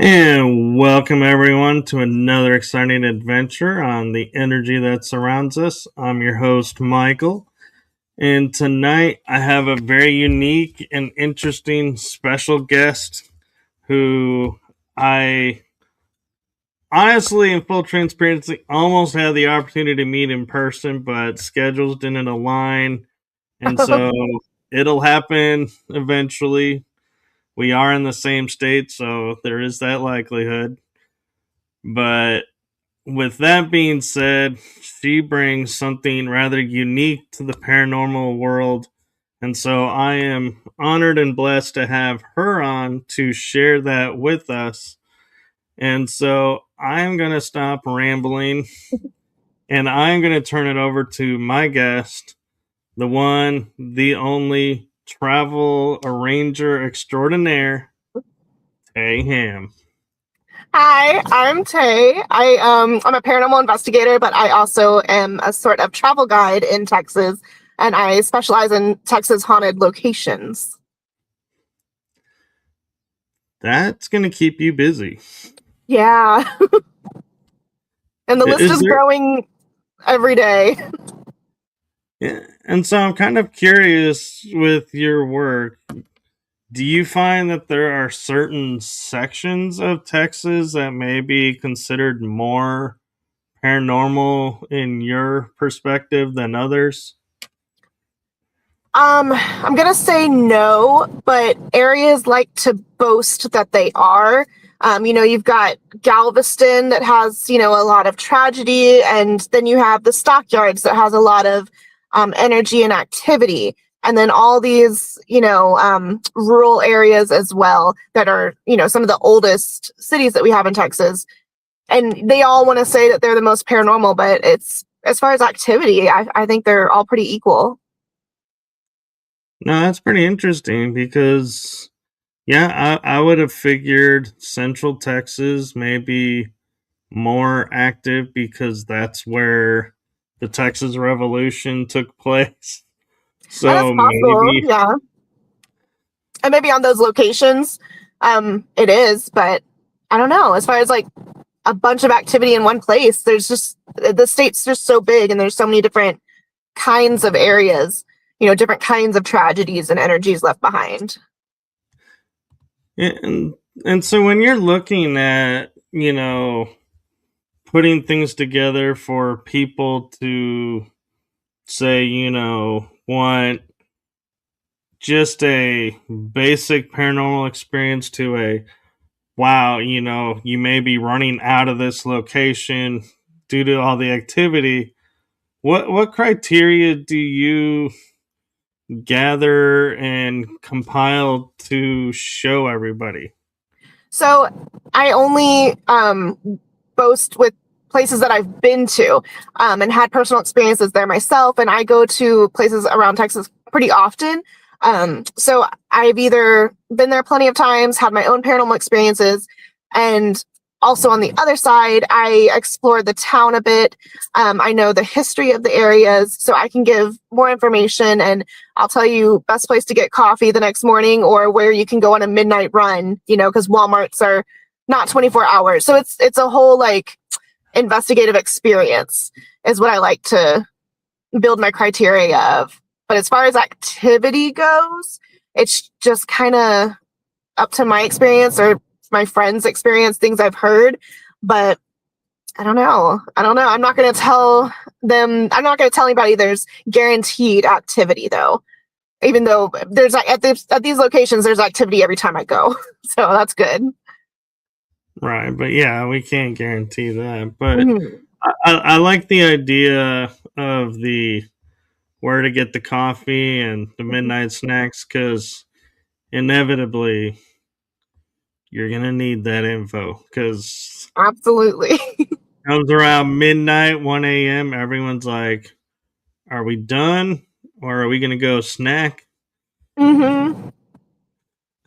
And welcome everyone to another exciting adventure on the energy that surrounds us. I'm your host, Michael, and tonight I have a very unique and interesting special guest who I honestly, in full transparency, almost had the opportunity to meet in person, but schedules didn't align, and so it'll happen eventually. We are in the same state, so there is that likelihood. But with that being said, she brings something rather unique to the paranormal world. And so I am honored and blessed to have her on to share that with us. And so I'm going to stop rambling and I'm going to turn it over to my guest, the one, the only travel arranger extraordinaire, Tay Hamm. Hi, I'm Tay. I'm a paranormal investigator, but I also am a sort of travel guide in Texas, and I specialize in Texas haunted locations. That's going to keep you busy. Yeah. And the list is growing every day. Yeah, and so I'm kind of curious with your work. Do you find that there are certain sections of Texas that may be considered more paranormal in your perspective than others? I'm gonna say no, but areas like to boast that they are. You've got Galveston that has, a lot of tragedy, and then you have the Stockyards that has a lot of energy and activity. And then all these, rural areas as well that are, some of the oldest cities that we have in Texas. And they all want to say that they're the most paranormal, but it's as far as activity, I think they're all pretty equal. No, that's pretty interesting because, yeah, I would have figured Central Texas may be more active because that's where the Texas Revolution took place. So that's possible, maybe, yeah. And maybe on those locations, it is, but I don't know. As far as like a bunch of activity in one place, there's just the state's just so big, and there's so many different kinds of areas, different kinds of tragedies and energies left behind. and so when you're looking at, putting things together for people to say, want just a basic paranormal experience to a wow, you may be running out of this location due to all the activity. What criteria do you gather and compile to show everybody? So I only boast with places that I've been to and had personal experiences there myself. And I go to places around Texas pretty often. So I've either been there plenty of times, had my own paranormal experiences, and also on the other side, I explored the town a bit. I know the history of the areas, so I can give more information, and I'll tell you best place to get coffee the next morning, or where you can go on a midnight run, because Walmarts are not 24 hours. So it's a whole like investigative experience is what I like to build my criteria of. But as far as activity goes, it's just kind of up to my experience or my friends' experience, things I've heard. But I don't know. I'm not going to tell anybody there's guaranteed activity, though. Even though there's at these locations, there's activity every time I go. So that's good. Right. But yeah, we can't guarantee that. But I like the idea of the where to get the coffee and the midnight snacks, because inevitably you're gonna need that info, because absolutely comes around midnight, 1 a.m. everyone's like, are we done or are we gonna go snack?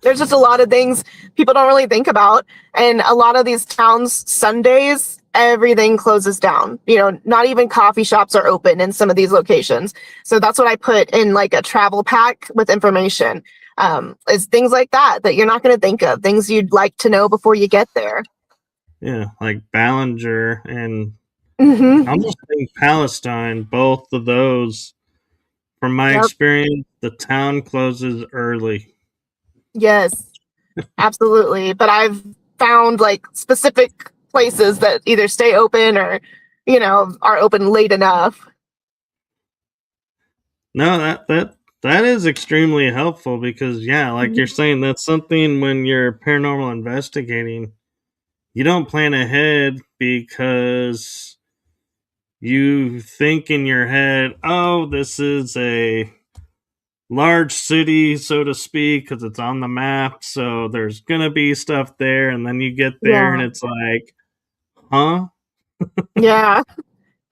There's just a lot of things people don't really think about, and a lot of these towns Sundays everything closes down. Not even coffee shops are open in some of these locations. So that's what I put in like a travel pack with information. Is things like that you're not going to think of, things you'd like to know before you get there. Yeah, like Ballinger and I Hmm. almost think Palestine, both of those, from my Yep. experience, the town closes early. Yes, absolutely. But I've found like specific places that either stay open or, are open late enough. No, that is extremely helpful because yeah, like you're Mhm. saying, that's something when you're paranormal investigating, you don't plan ahead because you think in your head, oh, this is a large city, so to speak, because it's on the map. So there's going to be stuff there. And then you get there and Yeah. it's like, huh? Yeah.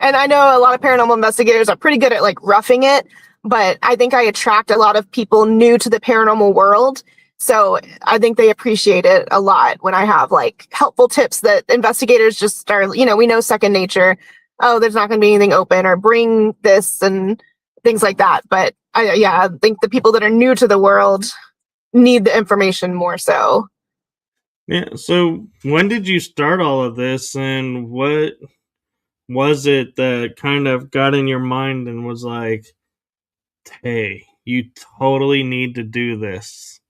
And I know a lot of paranormal investigators are pretty good at like roughing it, but I think I attract a lot of people new to the paranormal world. So I think they appreciate it a lot when I have like helpful tips that investigators just are, we know second nature. Oh, there's not going to be anything open, or bring this and things like that. But I think the people that are new to the world need the information more so. Yeah. So when did you start all of this and what was it that kind of got in your mind and was like, hey, you totally need to do this?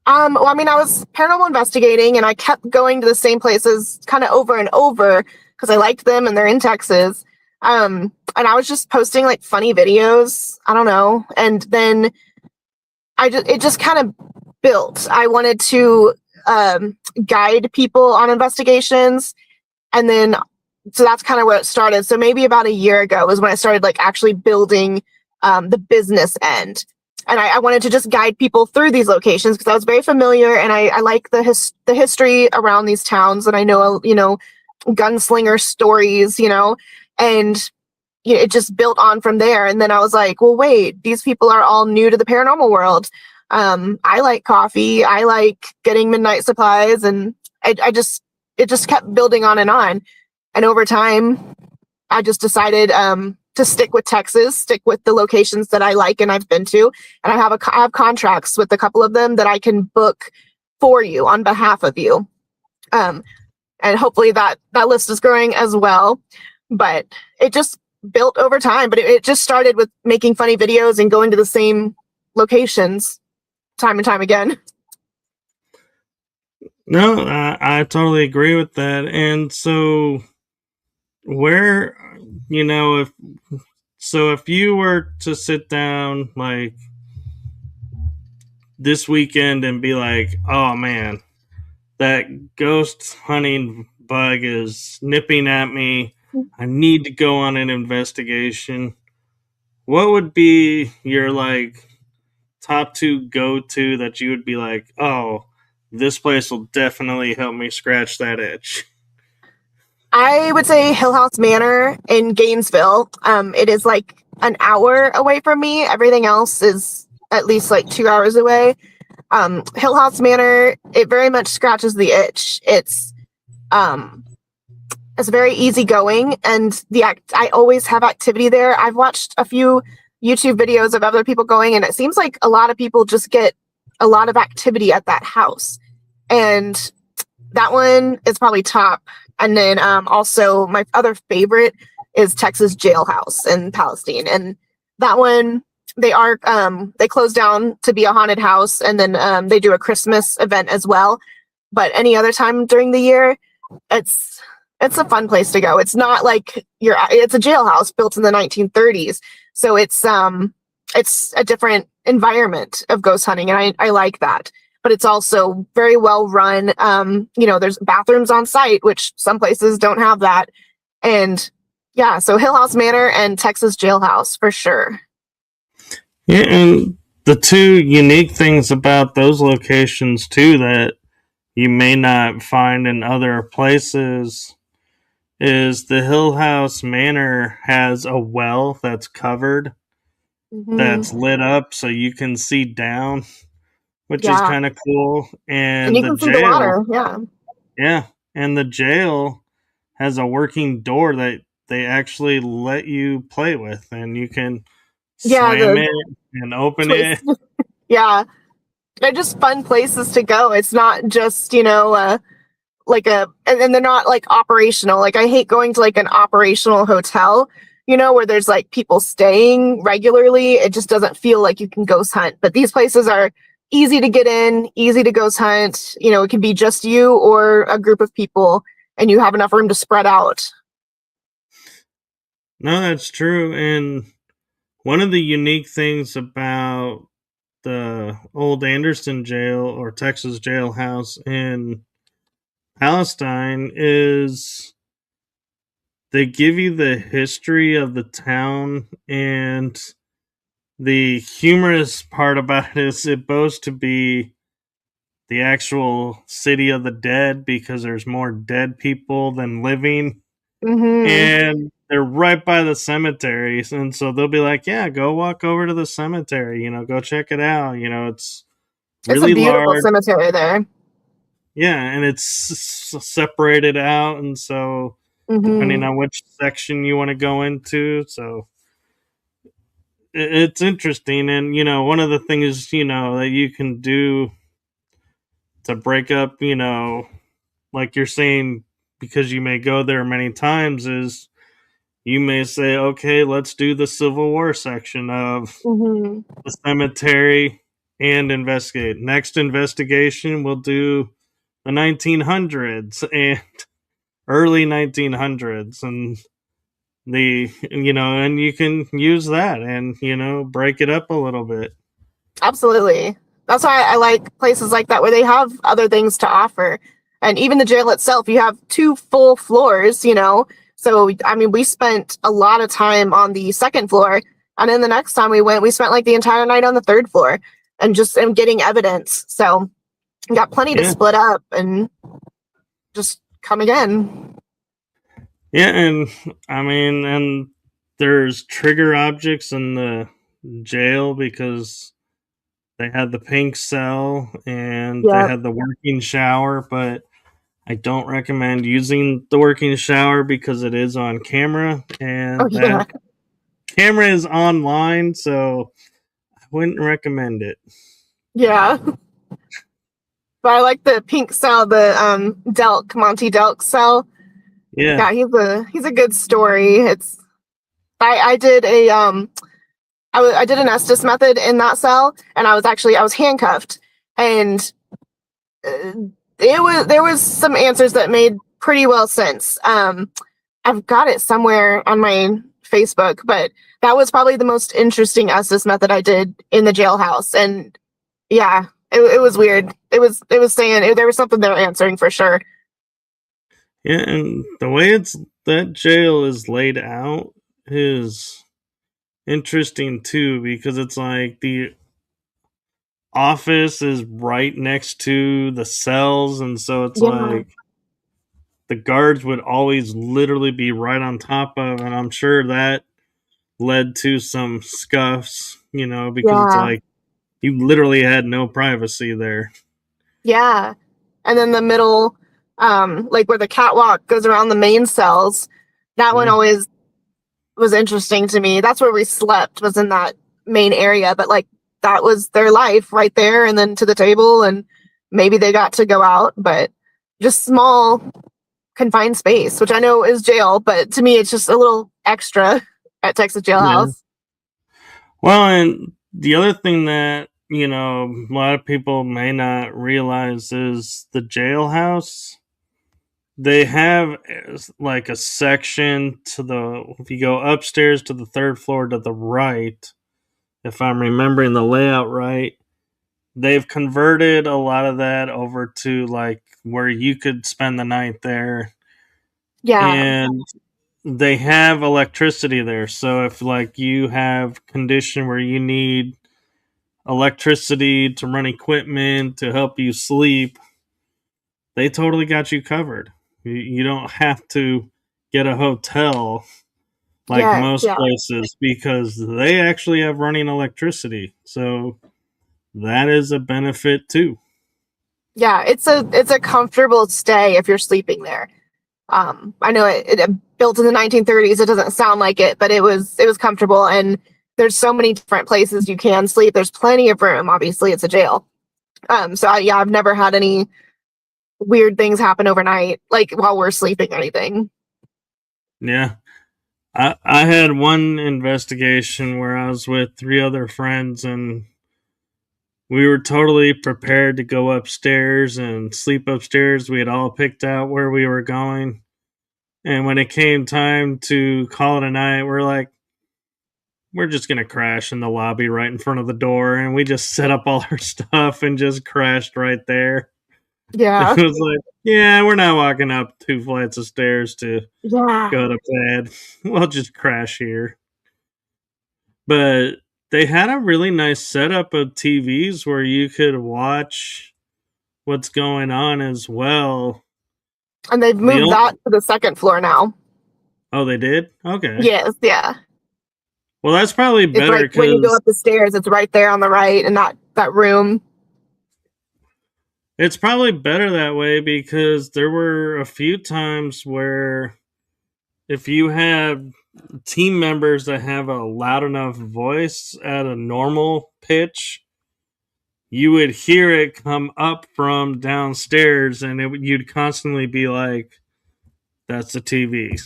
Well, I mean, I was paranormal investigating and I kept going to the same places kind of over and over because I liked them and they're in Texas. And I was just posting like funny videos. I don't know. And then it just kind of built. I wanted to guide people on investigations. And then, so that's kind of where it started. So maybe about a year ago was when I started like actually building the business end. And I wanted to just guide people through these locations because I was very familiar and I like the history around these towns, and I know, gunslinger stories, and it just built on from there. And then I was like, well, wait, these people are all new to the paranormal world. I like coffee. I like getting midnight supplies, and it just kept building on and on. And over time, I just decided to stick with Texas, stick with the locations that I like and I've been to, and I have contracts with a couple of them that I can book for you on behalf of you. Um, and hopefully that list is growing as well. But it just built over time. But it just started with making funny videos and going to the same locations time and time again. No, I totally agree with that. And so, where, if if you were to sit down like this weekend and be like, oh man, that ghost hunting bug is nipping at me. I need to go on an investigation. What would be your like top two go to that you would be like, oh, this place will definitely help me scratch that itch? I would say Hill House Manor in Gainesville. It is like an hour away from me. Everything else is at least like 2 hours away. Hill House Manor, it very much scratches the itch. Um, it's very easygoing, and I always have activity there. I've watched a few YouTube videos of other people going, and it seems like a lot of people just get a lot of activity at that house. And that one is probably top. And then also my other favorite is Texas Jailhouse in Palestine, and that one they close down to be a haunted house, and then they do a Christmas event as well. But any other time during the year, it's it's a fun place to go. It's not like it's a jailhouse built in the 1930s, so it's a different environment of ghost hunting, and I like that. But it's also very well run. There's bathrooms on site, which some places don't have that. And yeah, so Hill House Manor and Texas Jailhouse for sure. Yeah, and the two unique things about those locations too that you may not find in other places is the Hill House Manor has a well that's covered, that's Hmm. lit up so you can see down, which is Yeah, kind of cool. and And you the can see the jail, water. Yeah, yeah, and the jail has a working door that they actually let you play with, and you can yeah, slam the it and open twist. it. Yeah, they're just fun places to go. It's not just, like and they're not like operational. Like I hate going to like an operational hotel, where there's like people staying regularly. It just doesn't feel like you can ghost hunt. But these places are easy to get in, easy to ghost hunt. It can be just you or a group of people, and you have enough room to spread out. No, that's true. And one of the unique things about the old Anderson jail or Texas jailhouse in Palestine is they give you the history of the town, and the humorous part about it is it boasts to be the actual city of the dead because there's more dead people than living, Hmm. and they're right by the cemeteries, and so they'll be like, yeah, go walk over to the cemetery, go check it out, it's It's a really beautiful large. cemetery there. Yeah, and it's separated out, and so depending Hmm. on which section you want to go into, so it's interesting. And one of the things that you can do to break up, like you're saying, because you may go there many times, is you may say, okay, let's do the Civil War section of Hmm. the cemetery and investigate. Next investigation, we'll do the 1900s and early 1900s, and and you can use that and break it up a little bit. Absolutely. That's why I like places like that where they have other things to offer. And even the jail itself, you have two full floors. So, I mean, we spent a lot of time on the second floor. And then the next time we went, we spent like the entire night on the third floor and getting evidence. So, you got plenty to Yeah, split up and just come again. yeah. And I mean, and there's trigger objects in the jail because they had the pink cell and they Yep. had the working shower, but I don't recommend using the working shower because it is on camera, Oh, and yeah. that camera is online, so I wouldn't recommend it. Yeah. But I like the pink cell, the Monty Delk cell. Yeah, Yeah, he's a good story. I did I did an Estes method in that cell, and I was handcuffed, and uh, there was some answers that made pretty well sense. I've got it somewhere on my Facebook, but that was probably the most interesting Estes method I did in the jailhouse, and yeah, it was weird. It was saying there was something they're answering for sure. yeah, and the way it's that jail is laid out is interesting too because it's like the office is right next to the cells, and so it's Yeah, like the guards would always literally be right on top of, and I'm sure that led to some scuffs, because it's yeah, like you literally had no privacy there. yeah. And then the middle, like where the catwalk goes around the main cells, that one Yeah. always was interesting to me. That's where we slept, was in that main area, but like that was their life right there and then to the table, and maybe they got to go out, but just small confined space, which I know is jail, but to me it's just a little extra at Texas Yeah. Jailhouse. Well, and the other thing that, a lot of people may not realize is the jailhouse. They have like a section if you go upstairs to the third floor to the right, if I'm remembering the layout right, they've converted a lot of that over to like where you could spend the night there. Yeah, And they have electricity there. So if like you have condition where you need electricity to run equipment to help you sleep, they totally got you covered. You don't have to get a hotel like yeah, most yeah, places because they actually have running electricity. So that is a benefit too. yeah. It's a comfortable stay if you're sleeping there. I know it built in the 1930s. It doesn't sound like it, but it was comfortable, and there's so many different places you can sleep. There's plenty of room. Obviously, it's a jail. Yeah, I've never had any weird things happen overnight, like while we're sleeping or anything. Yeah. I had one investigation where I was with 3 other friends, and we were totally prepared to go upstairs and sleep upstairs. We had all picked out where we were going. And when it came time to call it a night, we're like, we're just going to crash in the lobby right in front of the door. And we just set up all our stuff and just crashed right there. It Yeah. was like, yeah, we're not walking up 2 flights of stairs to Yeah. go to bed. We'll just crash here. But they had a really nice setup of TVs where you could watch what's going on as well. And they've The moved that to the second floor now. Oh, they did? Okay. Yes, yeah. Well, that's probably It's better like when you go because up the stairs, it's right there on the right in that room. it's probably better that way, because there were a few times where if you have team members that have a loud enough voice at a normal pitch, you would hear it come up from downstairs, and you'd constantly be like, that's the TV.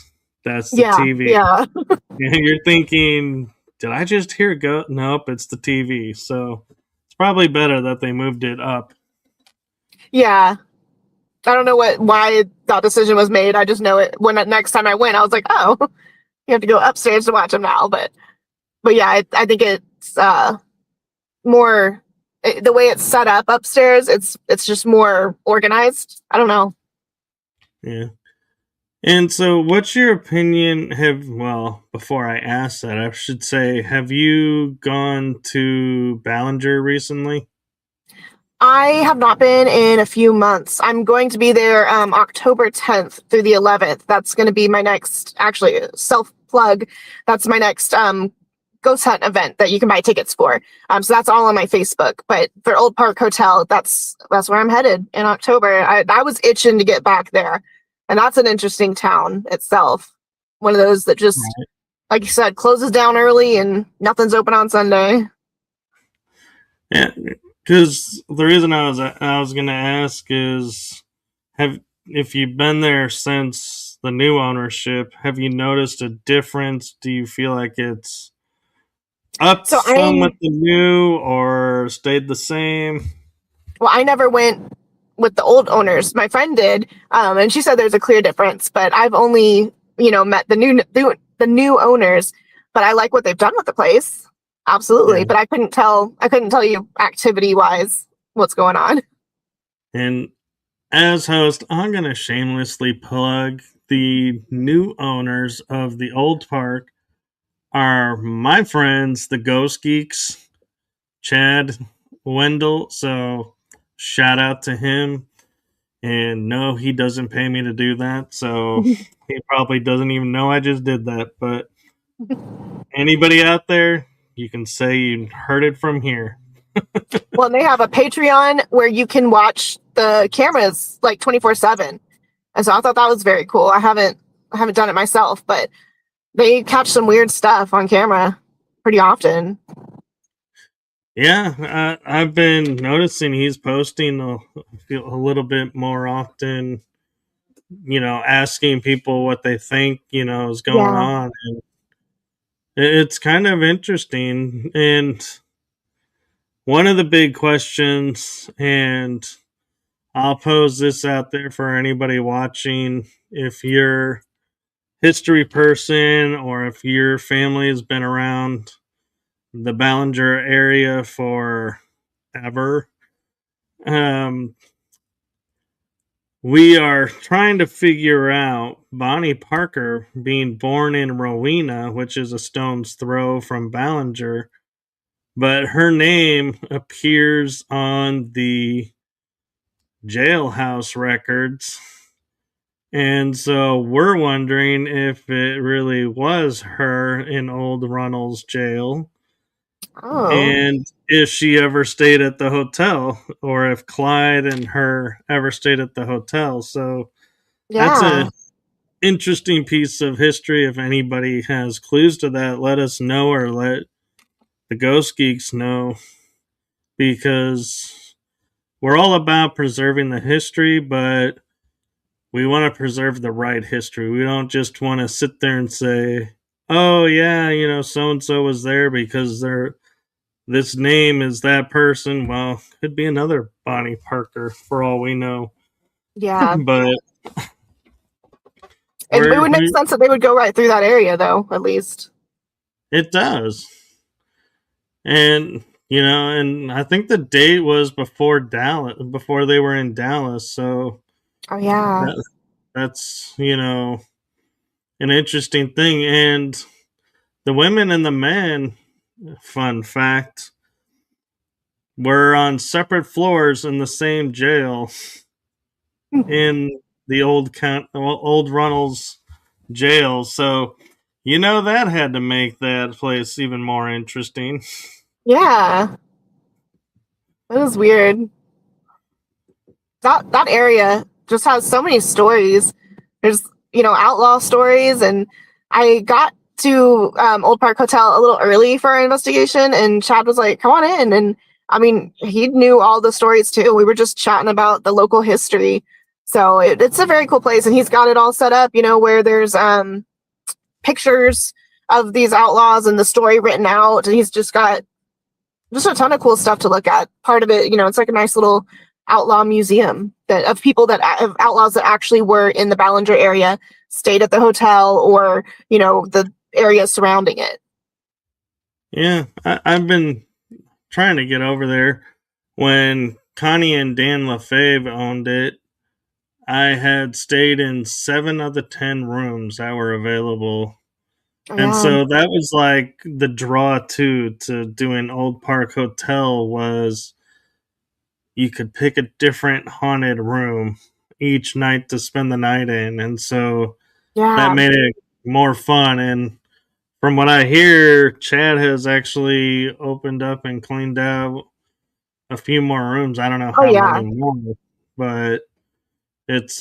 That's the Yeah, TV. yeah. And you're thinking, did I just hear it go? Nope, it's the TV. So it's probably better that they moved it up. Yeah. I don't know why that decision was made. I just know it when next time I went, I was like, oh, you have to go upstairs to watch them now. But yeah, I think it's more the way it's set up upstairs. It's just more organized. I don't know. Yeah. And so, what's your opinion? Before I ask that, I should say, have you gone to Ballinger recently? I have not been in a few months. I'm going to be there October 10th through the 11th. That's going to be my next, actually, self plug. That's my next ghost hunt event that you can buy tickets for. So that's all on my Facebook. But for Old Park Hotel, that's where I'm headed in October. I was itching to get back there, and that's an interesting town itself. One of those that just, Right. like you said, closes down early and nothing's open on Sunday. Yeah, because the reason I was going to ask is, have if you've been there since the new ownership, have you noticed a difference? Do you feel like it's up So some with the new, or stayed the same? I never went with the old owners. My friend did, and she said there's a clear difference. But I've only, met the new owners. But I like what they've done with the place, absolutely. Yeah. But I couldn't tell you activity wise what's going on. And as host, I'm going to shamelessly plug the new owners of the old park are my friends, the Ghost Geeks, Chad Wendell. So shout out to him. And no, he doesn't pay me to do that. So he probably doesn't even know I just did that. But anybody out there, you can say you heard it from here. Well, and they have a Patreon where you can watch the cameras like 24/7, and so I thought that was very cool. I haven't done it myself, but they catch some weird stuff on camera pretty often. Yeah, I've been noticing he's posting a little bit more often, asking people what they think, is going Yeah. on. And it's kind of interesting. And one of the big questions, and I'll pose this out there for anybody watching, if you're a history person or if your family has been around the Ballinger area for ever, we are trying to figure out Bonnie Parker being born in Rowena, which is a stone's throw from Ballinger, but her name appears on the jailhouse records. And so we're wondering if it really was her in Old Runnels jail, Oh, and if she ever stayed at the hotel, or if Clyde and her ever stayed at the hotel. So that's yeah. a interesting piece of history. If anybody has clues to that, let us know, or let the ghost geeks know, because we're all about preserving the history, but we want to preserve the right history. We don't just want to sit there and say, "Oh yeah, so and so was there because this name is that person." Well, could be another Bonnie Parker for all we know. Yeah. But It would make we sense that they would go right through that area, though, at least. it does. And and I think the date was before Dallas, before they were in Dallas. So Oh, yeah. that's an interesting thing. And the women and the men, fun fact, were on separate floors in the same jail in the old Runnels jail. So that had to make that place even more interesting. Yeah. It was weird. That area just has so many stories. There's outlaw stories, and I got to Old Park Hotel a little early for our investigation, and Chad was like, "Come on in," and I mean, he knew all the stories too. We were just chatting about the local history, so it's a very cool place, and he's got it all set up, where there's pictures of these outlaws and the story written out, and he's just got just a ton of cool stuff to look at. Part of it, it's like a nice little outlaw museum of people of outlaws that actually were in the Ballinger area, stayed at the hotel, or the area surrounding it. Yeah, I've been trying to get over there. When Connie and Dan LaFave owned it, I had stayed in 7 of the 10 rooms that were available. Oh, And yeah. so that was like the draw to doing Old Park Hotel, was you could pick a different haunted room each night to spend the night in. And so that Yeah. made it more fun. And from what I hear, Chad has actually opened up and cleaned out a few more rooms. I don't know Oh, how yeah. many more, but it's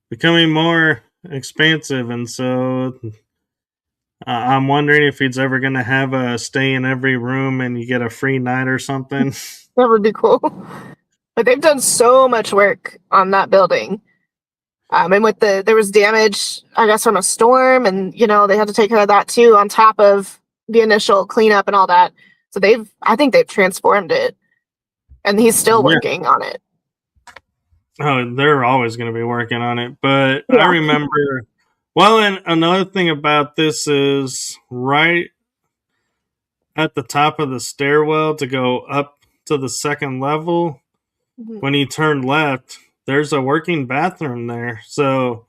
becoming more expansive. And so I'm wondering if he's ever going to have a stay in every room and you get a free night or something. That would be cool. But they've done so much work on that building. And with there was damage, I guess, from a storm, and they had to take care of that too, on top of the initial cleanup and all that. So I think they've transformed it, and he's still Yeah. working on it. Oh, they're always going to be working on it. But I Yeah. remember, well, and another thing about this is right at the top of the stairwell to go up to the second level, Mhm. when you turn left, there's a working bathroom there. So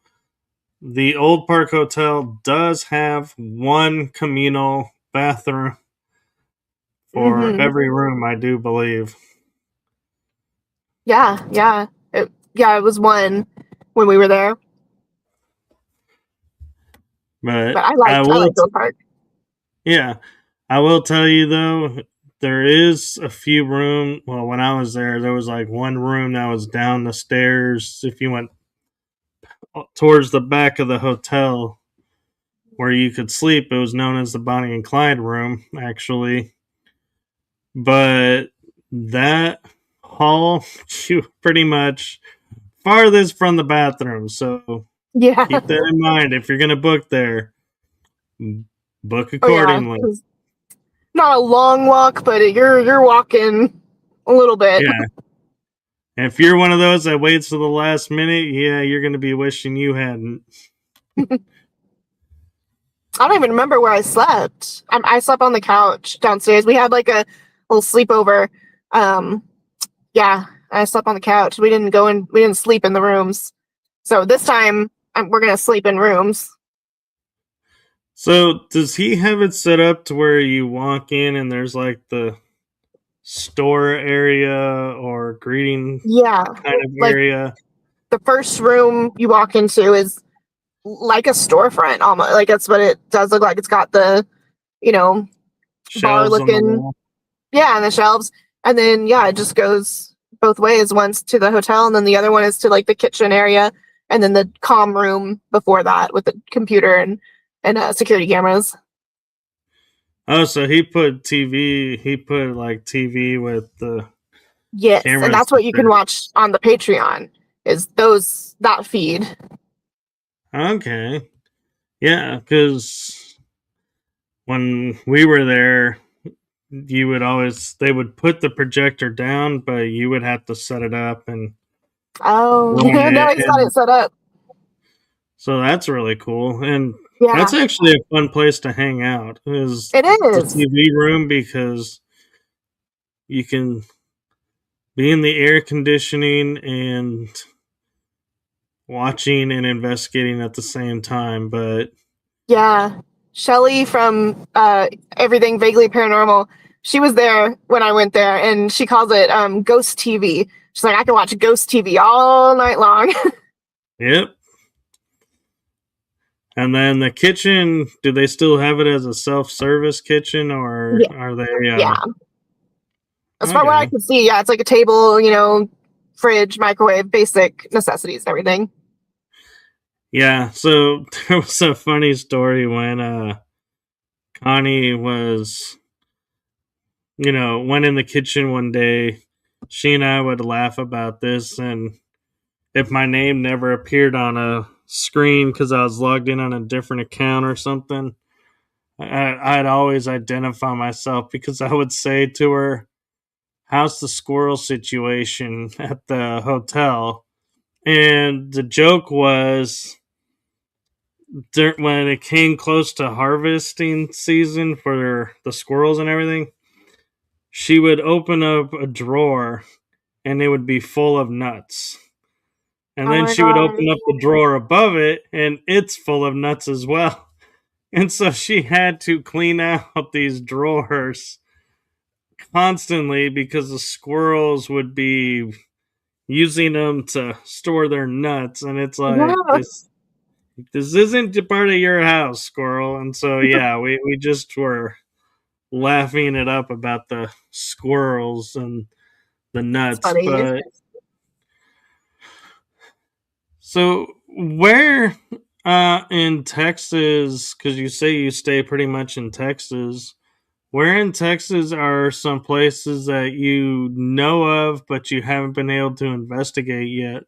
the Old Park Hotel does have one communal bathroom for Mhm. every room, I do believe. Yeah, yeah. It was one when we were there. But But I I liked will, Oak Park. yeah, I will tell you though, there is a few room. Well, when I was there was like one room that was down the stairs. If you went towards the back of the hotel where you could sleep, it was known as the Bonnie and Clyde room, actually. But that hall, you pretty much farthest from the bathroom. So Yeah. keep that in mind if you're going to book there. Book Oh, yeah. accordingly. Not a long walk, but you're walking a little bit. Yeah. If you're one of those that waits to the last minute, yeah, you're going to be wishing you hadn't. I don't even remember where I slept. I slept on the couch downstairs. We had like a little sleepover. Um, yeah, I slept on the couch. We didn't go in. We didn't sleep in the rooms. So this time we're gonna sleep in rooms. So, does he have it set up to where you walk in and there's like the store area or greeting Yeah, kind of like area? the first room you walk into is like a storefront almost. Like that's what it does look like. It's got the you know bar Shelves on the looking, wall? yeah, and the shelves, and then yeah, it just goes both ways. One's to the hotel, and then the other one is to like the kitchen area, and then the comm room before that with the computer and security cameras. Oh, so he put TV. He put like TV with the Yes, and cameras. that's what you can watch on the Patreon is that feed. Okay, yeah, because when we were there, you would always they would put the projector down, but you would have to set it up and Oh, run no, it, he's got and it set up. so that's really cool. And that's Yeah, actually a fun place to hang out is it the is. TV room because you can be in the air conditioning and watching and investigating at the same time. But Yeah. Shelly from Everything Vaguely Paranormal, she was there when I went there, and she calls it ghost TV. She's like, I can watch ghost TV all night long. yep. And then the kitchen, do they still have it as a self-service kitchen or Yeah. are they Yeah. As far as what I okay. can see, yeah, it's like a table, fridge, microwave, basic necessities, and everything. Yeah, so there was a funny story when Connie was, went in the kitchen one day. She and I would laugh about this, and if my name never appeared on a screen because I was logged in on a different account or something, I'd always identify myself because I would say to her, "How's the squirrel situation at the hotel?" And the joke was when it came close to harvesting season for the squirrels and everything, she would open up a drawer and it would be full of nuts. And Oh then my she would god. open up the drawer above it and it's full of nuts as well. And so she had to clean out these drawers constantly because the squirrels would be using them to store their nuts. And it's like, Yeah, this isn't part of your house, squirrel. And so, yeah, we just were laughing it up about the squirrels and the it's nuts. funny. But so, where in Texas, because you say you stay pretty much in Texas, where in Texas are some places that you know of but you haven't been able to investigate yet?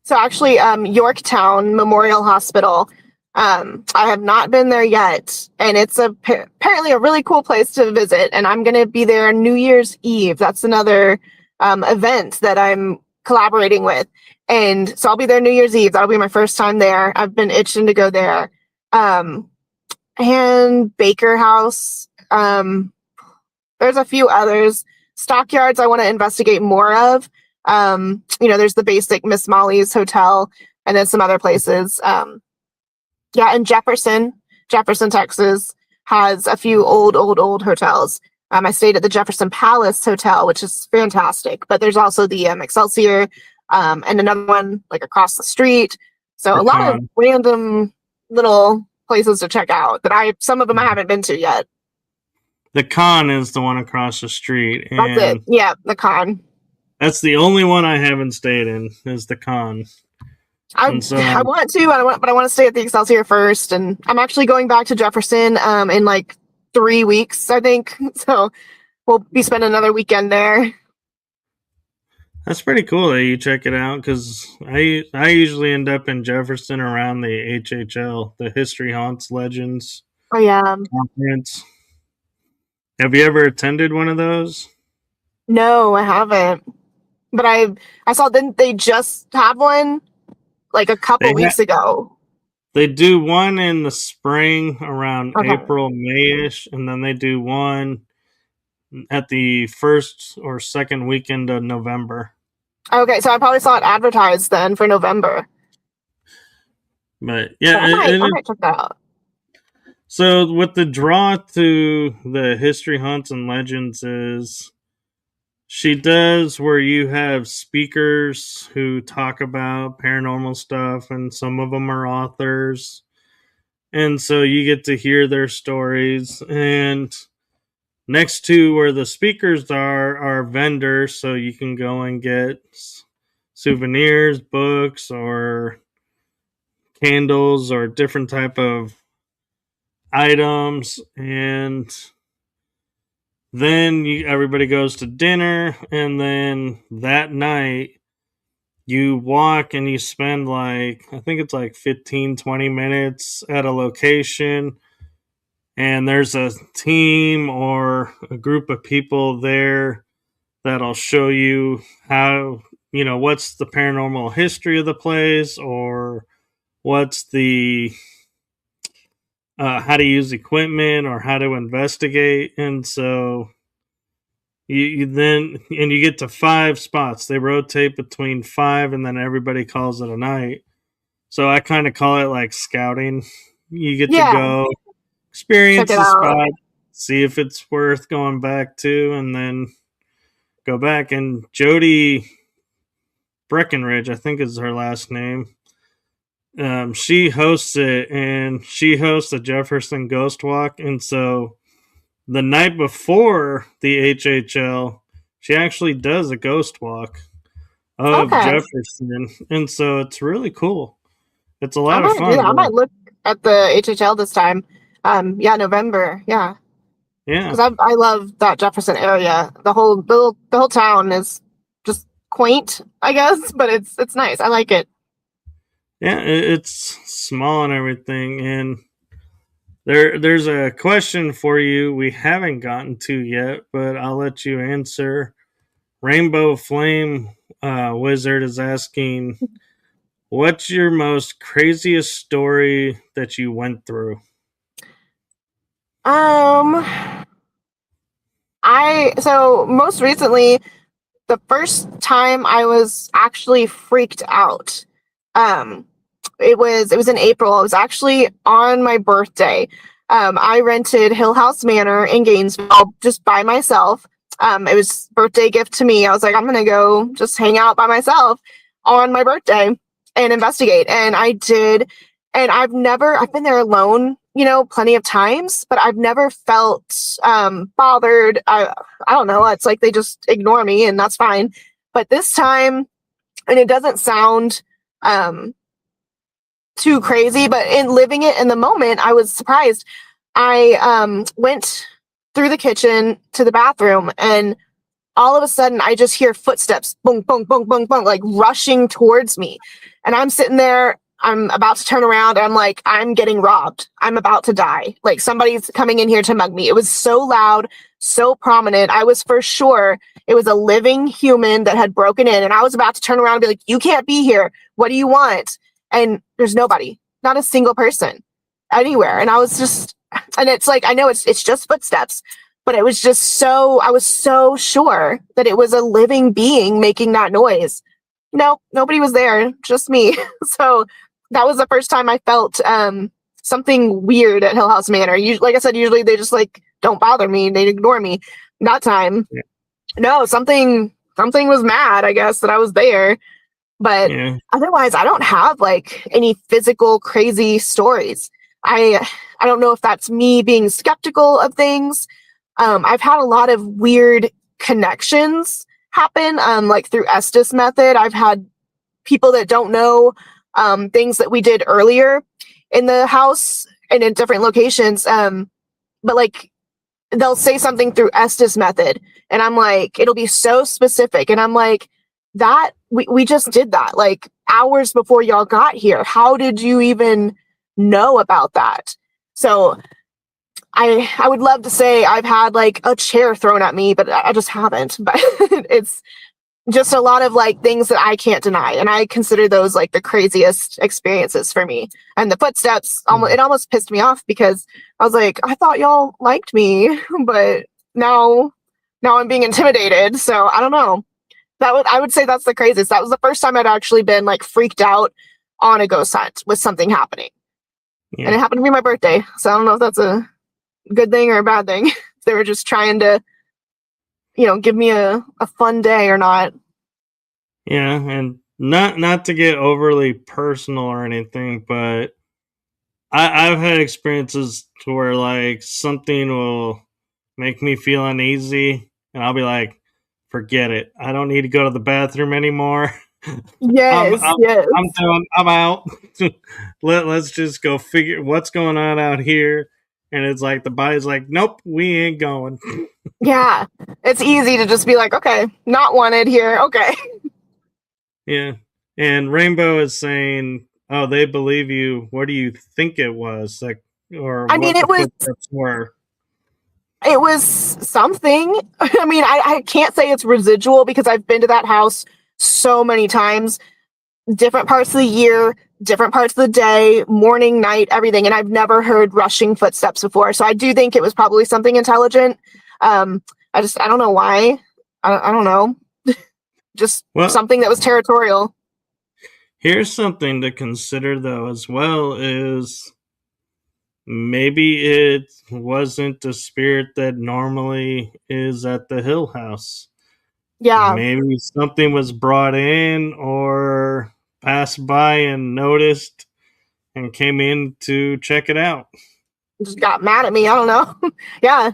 So actually, Yorktown Memorial Hospital. I have not been there yet, and it's apparently a really cool place to visit. And I'm going to be there New Year's Eve. That's another event that I'm collaborating with, and so I'll be there New Year's Eve. That'll be my first time there. I've been itching to go there. And Baker House. There's a few others. Stockyards I want to investigate more of. There's the basic Miss Molly's Hotel, and then some other places. Yeah, and Jefferson, Texas has a few old hotels. I stayed at the Jefferson Palace Hotel, which is fantastic, but there's also the Excelsior, and another one like across the street. So The a lot of con. random little places to check out that some of them I haven't been to yet. The con is the one across the street, That's it. and Yeah, the con. that's the only one I haven't stayed in is the con. I And so I want to, but I want to stay at the Excelsior first, and I'm actually going back to Jefferson in like 3 weeks, I think. So we'll be spending another weekend there. that's pretty cool that you check it out because I usually end up in Jefferson around the HHL, the History Haunts Legends Oh yeah. conference. Have you ever attended one of those? No, I haven't. But I saw didn't they just have one like a They couple ha- weeks ago? they do one in the spring around Okay. April, Mayish, and then they do one at the first or second weekend of November. Okay, so I probably saw it advertised then for November. But So yeah, I might check that out. so what the draw to the History Hunts and Legends is she does where you have speakers who talk about paranormal stuff, and some of them are authors. And so you get to hear their stories. And next to where the speakers are vendors, so you can go and get souvenirs, books, or candles, or different type of items, and then everybody goes to dinner, and then that night you walk and you spend like, I think it's like 15, 20 minutes at a location, and there's a team or a group of people there that'll show you how, what's the paranormal history of the place, or what's the how to use equipment or how to investigate. And so you then, and you get to 5 spots. They rotate between 5, and then everybody calls it a night. So I kind of call it like scouting. You get to Yeah, go check experience it the out. spot, see if it's worth going back to, and then go back. And Jody Breckenridge, I think is her last name, she hosts it, and she hosts the Jefferson Ghost Walk. And so the night before the HHL, she actually does a ghost walk of Okay, Jefferson. And so it's really cool. It's a I lot of might do fun. that. I might look at the HHL this time. Yeah, November. Yeah, Yeah. because I love that Jefferson area. The whole town is just quaint, I guess, but it's nice. I like it. Yeah, it's small and everything. And there's a question for you we haven't gotten to yet, but I'll let you answer. Rainbow Flame Wizard is asking, what's your most craziest story that you went through? Um, I so most recently, the first time I was actually freaked out. Um, it was in April. It was actually on my birthday. I rented Hill House Manor in Gainesville just by myself. It was birthday gift to me. I was like, I'm gonna go just hang out by myself on my birthday and investigate. And I did. And I've been there alone, plenty of times, but I've never felt bothered. I don't know. It's like they just ignore me, and that's fine. But this time, and it doesn't sound um too crazy, but in living it in the moment, I was surprised. I went through the kitchen to the bathroom, and all of a sudden I just hear footsteps, boom, boom, boom, boom, boom, like rushing towards me. And I'm sitting there, I'm about to turn around, and I'm like, I'm getting robbed. I'm about to die. Like somebody's coming in here to mug me. It was so loud, so prominent. I was for sure it was a living human that had broken in, and I was about to turn around and be like, you can't be here. What do you want? And there's nobody, not a single person anywhere. And I was just, and it's like, I know it's just footsteps, but it was just so, I was so sure that it was a living being making that noise. No, nobody was there, just me. So that was the first time I felt something weird at Hill House Manor. Like I said, usually they just like don't bother me, they ignore me. That time, Yeah. no, something was mad, I guess, that I was there. But Yeah. otherwise, I don't have like any physical crazy stories. I don't know if that's me being skeptical of things. I've had a lot of weird connections happen, like through Estes method. I've had people that don't know things that we did earlier in the house and in different locations. But like they'll say something through Estes method, and I'm like, it'll be so specific, and I'm like, that we just did that like hours before y'all got here. How did you even know about that? So I would love to say I've had like a chair thrown at me, but I just haven't. But it's just a lot of like things that I can't deny, and I consider those like the craziest experiences for me. And the footsteps, it almost pissed me off because I was like, I thought y'all liked me, but now I'm being intimidated. So I don't know. I would say that's the craziest. That was the first time I'd actually been like freaked out on a ghost hunt with something happening, and Yeah. it happened to be my birthday. So I don't know if that's a good thing or a bad thing. They were just trying to, give me a fun day or not. Yeah. And not to get overly personal or anything, but I've had experiences to where like something will make me feel uneasy, and I'll be like, forget it. I don't need to go to the bathroom anymore. I'm Yes, I'm yes. I'm done. I'm out. Let's just go figure what's going on out here. and it's like the body's like, nope, we ain't going. Yeah. It's easy to just be like, okay, not wanted here. Okay. Yeah. And Rainbow is saying, oh, they believe you. What do you think it was? Like, or I mean, what the footsteps were? it was something. I mean, I can't say it's residual because I've been to that house so many times, different parts of the year, different parts of the day, morning, night, everything. And I've never heard rushing footsteps before. So I do think it was probably something intelligent. I don't know why. I don't know. Just Well, something that was territorial. here's something to consider, though, as well is maybe it wasn't the spirit that normally is at the Hill House. Yeah. Maybe something was brought in or passed by and noticed and came in to check it out. Just got mad at me. I don't know. Yeah.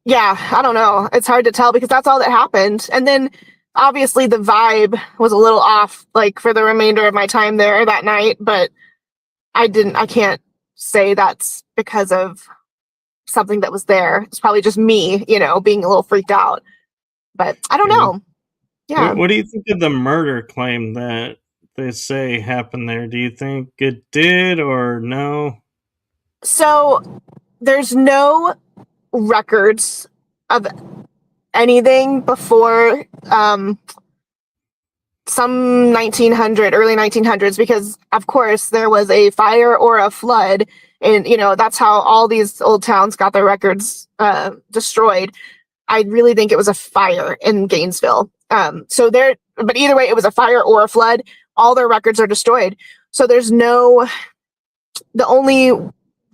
Yeah, I don't know. It's hard to tell because that's all that happened. And then obviously the vibe was a little off, like for the remainder of my time there that night, but I can't say that's because of something that was there. It's probably just me, being a little freaked out. But I don't Yeah. know. Yeah. What do you think of the murder claim that they say happened there? Do you think it did or no? So there's no records of anything before some early 1900s, because of course there was a fire or a flood, and that's how all these old towns got their records destroyed. I really think it was a fire in Gainesville. But either way, it was a fire or a flood. All their records are destroyed. So the only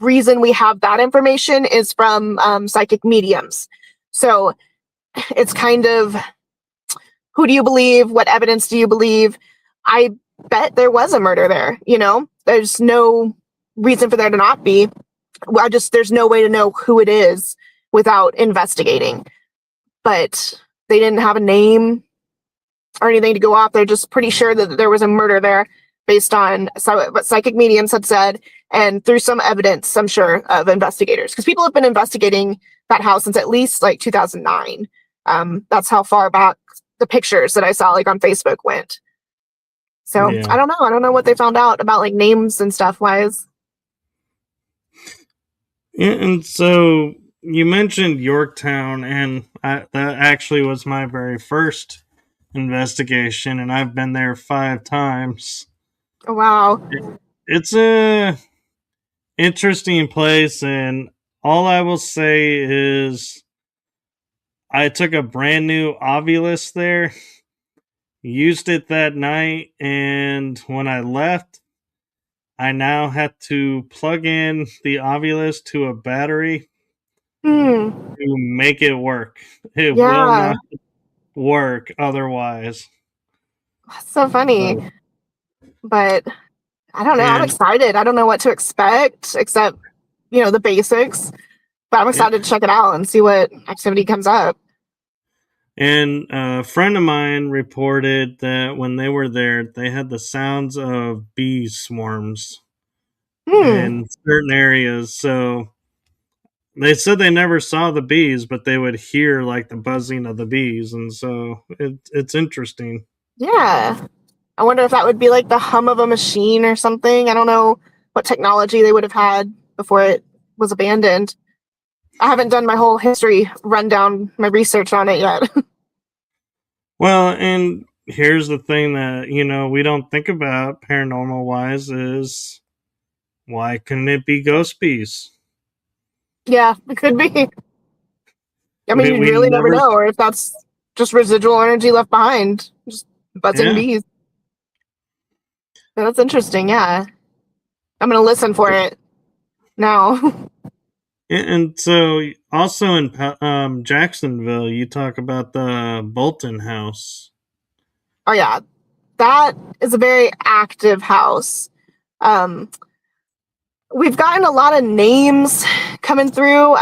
reason we have that information is from psychic mediums. So it's kind of, who do you believe? What evidence do you believe? I bet there was a murder there. There's no reason for there to not be. There's no way to know who it is without investigating. But they didn't have a name or anything to go off. They're just pretty sure that there was a murder there based on what psychic mediums had said and through some evidence, I'm sure, of investigators. Because people have been investigating that house since at least like 2009. That's how far back the pictures that I saw like on Facebook went. So Yeah. I don't know. I don't know what they found out about like names and stuff wise. Yeah, and so you mentioned Yorktown, and that actually was my very first investigation, and I've been there 5 times. Oh, wow. It's a interesting place, and all I will say is I took a brand new Ovilus there, used it that night, and when I left, I now had to plug in the Ovilus to a battery Hmm. to make it work. It will Yeah. not work otherwise. That's so funny. So, But I don't know. I'm and excited. I don't know what to expect except, the basics. But I'm yeah, excited to check it out and see what activity comes up. and a friend of mine reported that when they were there, they had the sounds of bee swarms Hmm. in certain areas. So they said they never saw the bees, but they would hear like the buzzing of the bees, and so it's interesting. Yeah. I wonder if that would be like the hum of a machine or something. I don't know what technology they would have had before it was abandoned. I haven't done my whole history rundown, my research on it yet. Well, and here's the thing that we don't think about paranormal wise is why couldn't it be ghost bees? Yeah, it could be. I mean, you We really never never, know, or if that's just residual energy left behind, just buzzing yeah. bees. But that's interesting. Yeah, I'm gonna listen for it now. And so also in Jacksonville, you talk about the Bolton House. Oh yeah, that is a very active house. Um, we've gotten a lot of names coming through.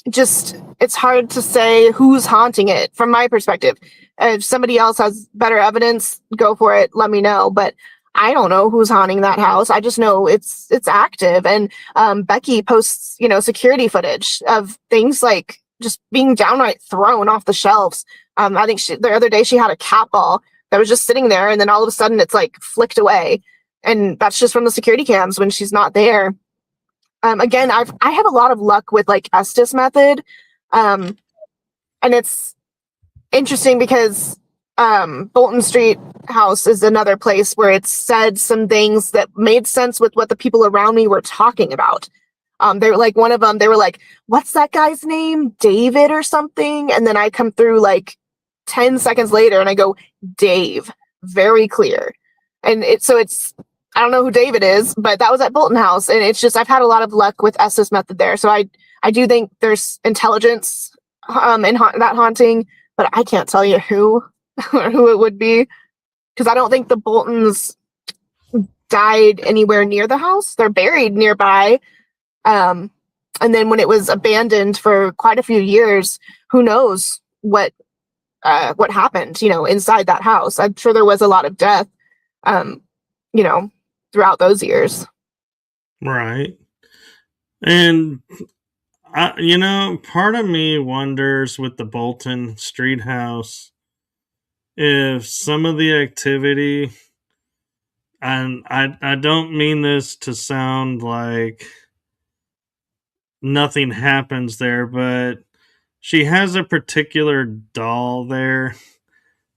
Just it's hard to say who's haunting it from my perspective. If somebody else has better evidence, go for it. Let me know. But I don't know who's haunting that house. I just know it's active. And Becky posts, security footage of things like just being downright thrown off the shelves. I think the other day she had a cat ball that was just sitting there, and then all of a sudden it's like flicked away, and that's just from the security cams when she's not there. Again, I have a lot of luck with like Estes method, and it's interesting because Bolton Street house is another place where it said some things that made sense with what the people around me were talking about. They were like, one of them, they were like, what's that guy's name? David or something? And then I come through like 10 seconds later and I go, Dave, very clear. And it's, I don't know who David is, but that was at Bolton House. And it's just, I've had a lot of luck with Estes method there. So I do think there's intelligence in that haunting, but I can't tell you who or who it would be, because I don't think the Boltons died anywhere near the house. They're buried nearby. And then when it was abandoned for quite a few years, who knows what happened, inside that house. I'm sure there was a lot of death, throughout those years. Right. And part of me wonders with the Bolton Street house if some of the activity, and I don't mean this to sound like nothing happens there, but she has a particular doll there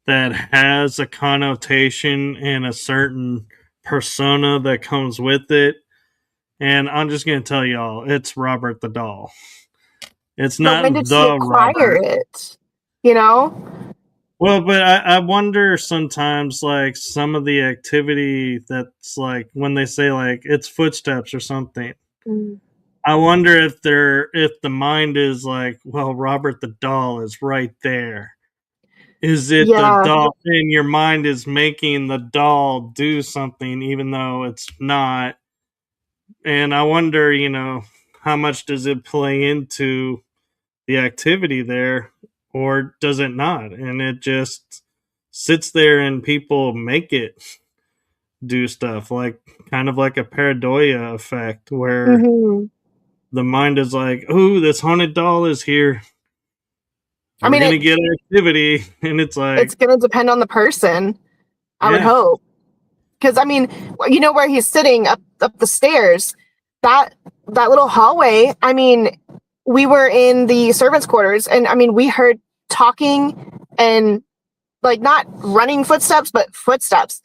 that has a connotation and a certain persona that comes with it. And I'm just going to tell y'all, it's Robert the doll. It's But not when did she the acquire Robert. it? You know? Well, but I wonder sometimes, like, some of the activity that's like when they say, like, it's footsteps or something. Mm. I wonder if the mind is like, well, Robert the doll is right there. Is it the Yeah. doll, and your mind is making the doll do something even though it's not? And I wonder, how much does it play into the activity there, or does it not? And it just sits there and people make it do stuff, like kind of like a pareidoia effect where Mm-hmm. the mind is like, oh, this haunted doll is here. I We're mean, going to get activity. And it's it's like, going to depend on the person, I would yeah, hope. Because I mean, where he's sitting up the stairs, that little hallway. I mean, we were in the servants' quarters, and I mean, we heard talking and like not running footsteps, but footsteps,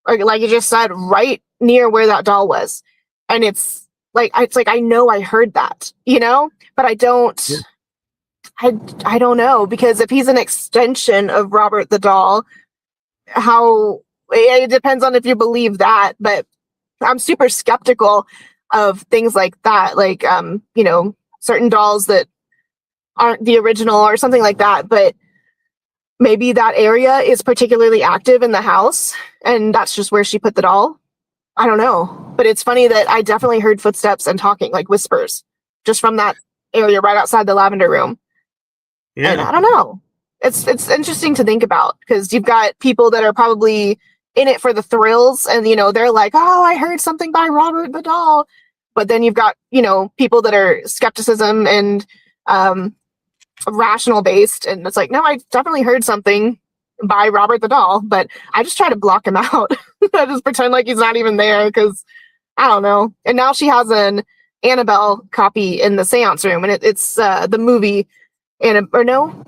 or like you just said, right near where that doll was. And it's like I know I heard that, but I don't. yeah, I don't know, because if he's an extension of Robert the doll, how it depends on if you believe that, but I'm super skeptical of things like that, like certain dolls that aren't the original or something like that, but maybe that area is particularly active in the house and that's just where she put the doll. I don't know, but it's funny that I definitely heard footsteps and talking, like whispers, just from that area right outside the lavender room. And yeah. I don't know. It's interesting to think about, because you've got people that are probably in it for the thrills, and they're like, "Oh, I heard something by Robert the doll," but then you've got people that are skepticism and rational based, and it's like, no, I definitely heard something by Robert the doll, but I just try to block him out. I just pretend like he's not even there, because I don't know. And now she has an Annabelle copy in the seance room, and it's the movie. Or no,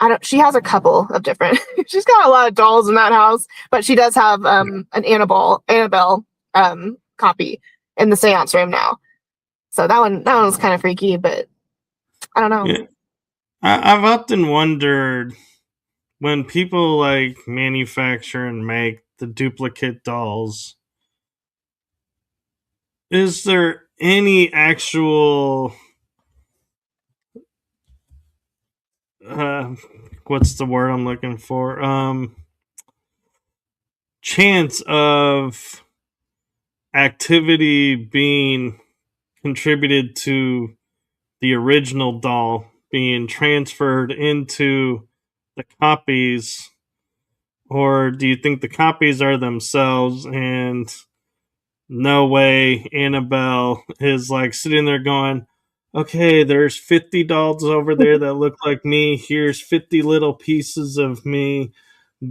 I don't. She has a couple of different. She's got a lot of dolls in that house, but she does have an Annabelle copy in the seance room now. So that one's kind of freaky, but I don't know. Yeah. I've often wondered when people like manufacture and make the duplicate dolls, is there any actual uh, what's the word I'm looking for? Chance of activity being contributed to the original doll being transferred into the copies, Or do you think the copies are themselves and no way Annabelle is like sitting there going, okay, there's 50 dolls over there that look like me. Here's 50 little pieces of me.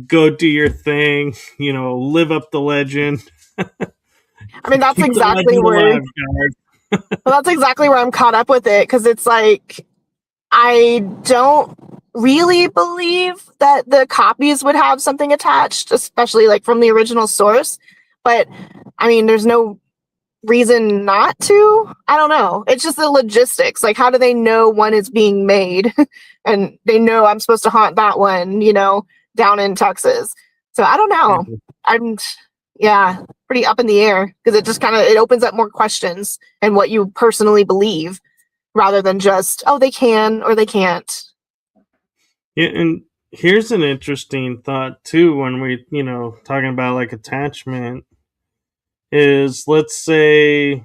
Go do your thing, live up the legend. I mean, that's Keep the exactly legend where alive, guys. well, that's exactly where I'm caught up with it, because it's like I don't really believe that the copies would have something attached, especially like from the original source. But I mean, there's no reason not to. I don't know. It's just the logistics. Like, how do they know one is being made? And they know I'm supposed to haunt that one, down in Texas. So I don't know. I'm, yeah, pretty up in the air, because it just kind of it opens up more questions and what you personally believe, rather than just, oh, they can or they can't. Yeah, and here's an interesting thought too when we, talking about like attachment is, let's say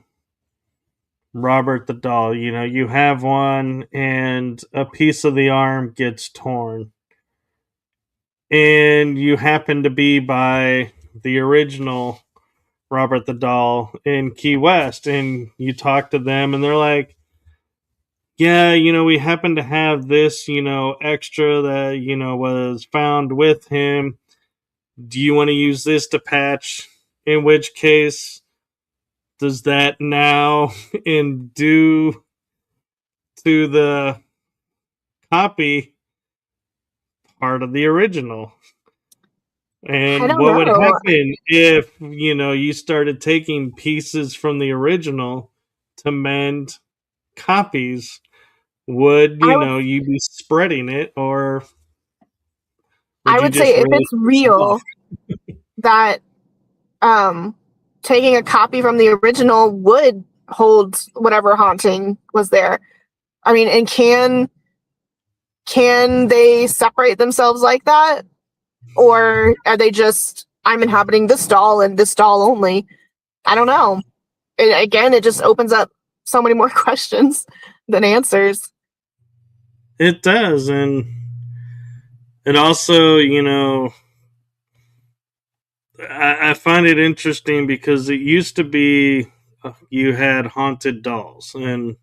Robert the doll, you have one and a piece of the arm gets torn. And you happen to be by the original Robert the doll in Key West, and you talk to them and they're like, yeah, we happen to have this, extra that, was found with him. Do you want to use this to patch? In which case, does that now undo to the copy part of the original? I And don't what would know. happen if, you started taking pieces from the original to mend copies? Would, I would you be spreading it, or would I you would just say if really it's off? real that um taking a copy from the original would hold whatever haunting was there. I mean, and can they separate themselves like that? Or are they just, I'm inhabiting this doll and this doll only? I don't know. Again, it just opens up so many more questions than answers. It does. And it also, I find it interesting because it used to be you had haunted dolls, and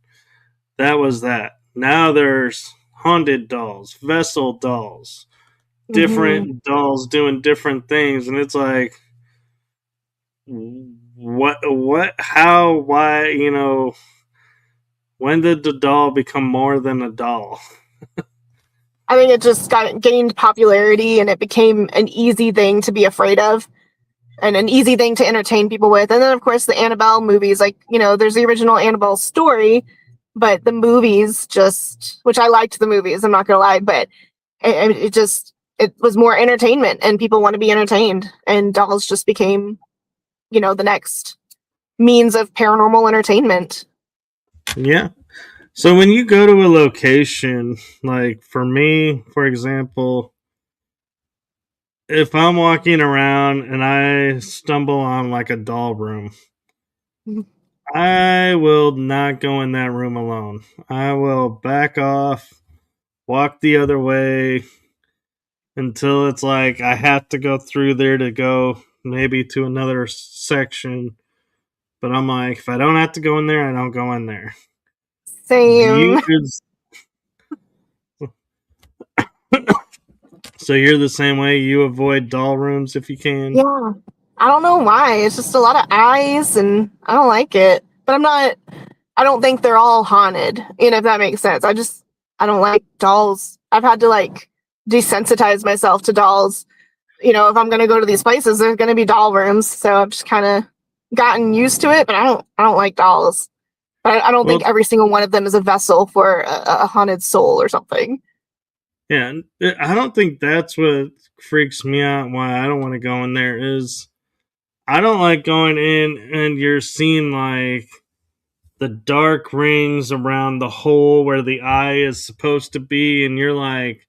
that was that. Now there's haunted dolls, vessel dolls, Mm-hmm. different dolls doing different things, and it's like, how, why, when did the doll become more than a doll? I think it just gained popularity, and it became an easy thing to be afraid of and an easy thing to entertain people with. And then, of course, the Annabelle movies, like, there's the original Annabelle story, but the movies just, which I liked the movies, I'm not going to lie, but it was more entertainment, and people want to be entertained. And dolls just became, the next means of paranormal entertainment. Yeah. So when you go to a location, like for me, for example, if I'm walking around and I stumble on like a doll room, I will not go in that room alone. I will back off, walk the other way until it's like I have to go through there to go maybe to another section. But I'm like, if I don't have to go in there, I don't go in there. Do Same. you? So you're the same way? You avoid doll rooms if you can? Yeah. I don't know why. It's just a lot of eyes, and I don't like it. But I don't think they're all haunted, if that makes sense. I don't like dolls. I've had to like desensitize myself to dolls. If I'm going to go to these places, there's going to be doll rooms. So I've just kind of gotten used to it, but I don't like dolls. But I don't Well, think every single one of them is a vessel for a haunted soul or something. yeah, I don't think that's what freaks me out. Why I don't want to go in there is I don't like going in and you're seeing like the dark rings around the hole where the eye is supposed to be, and you're like,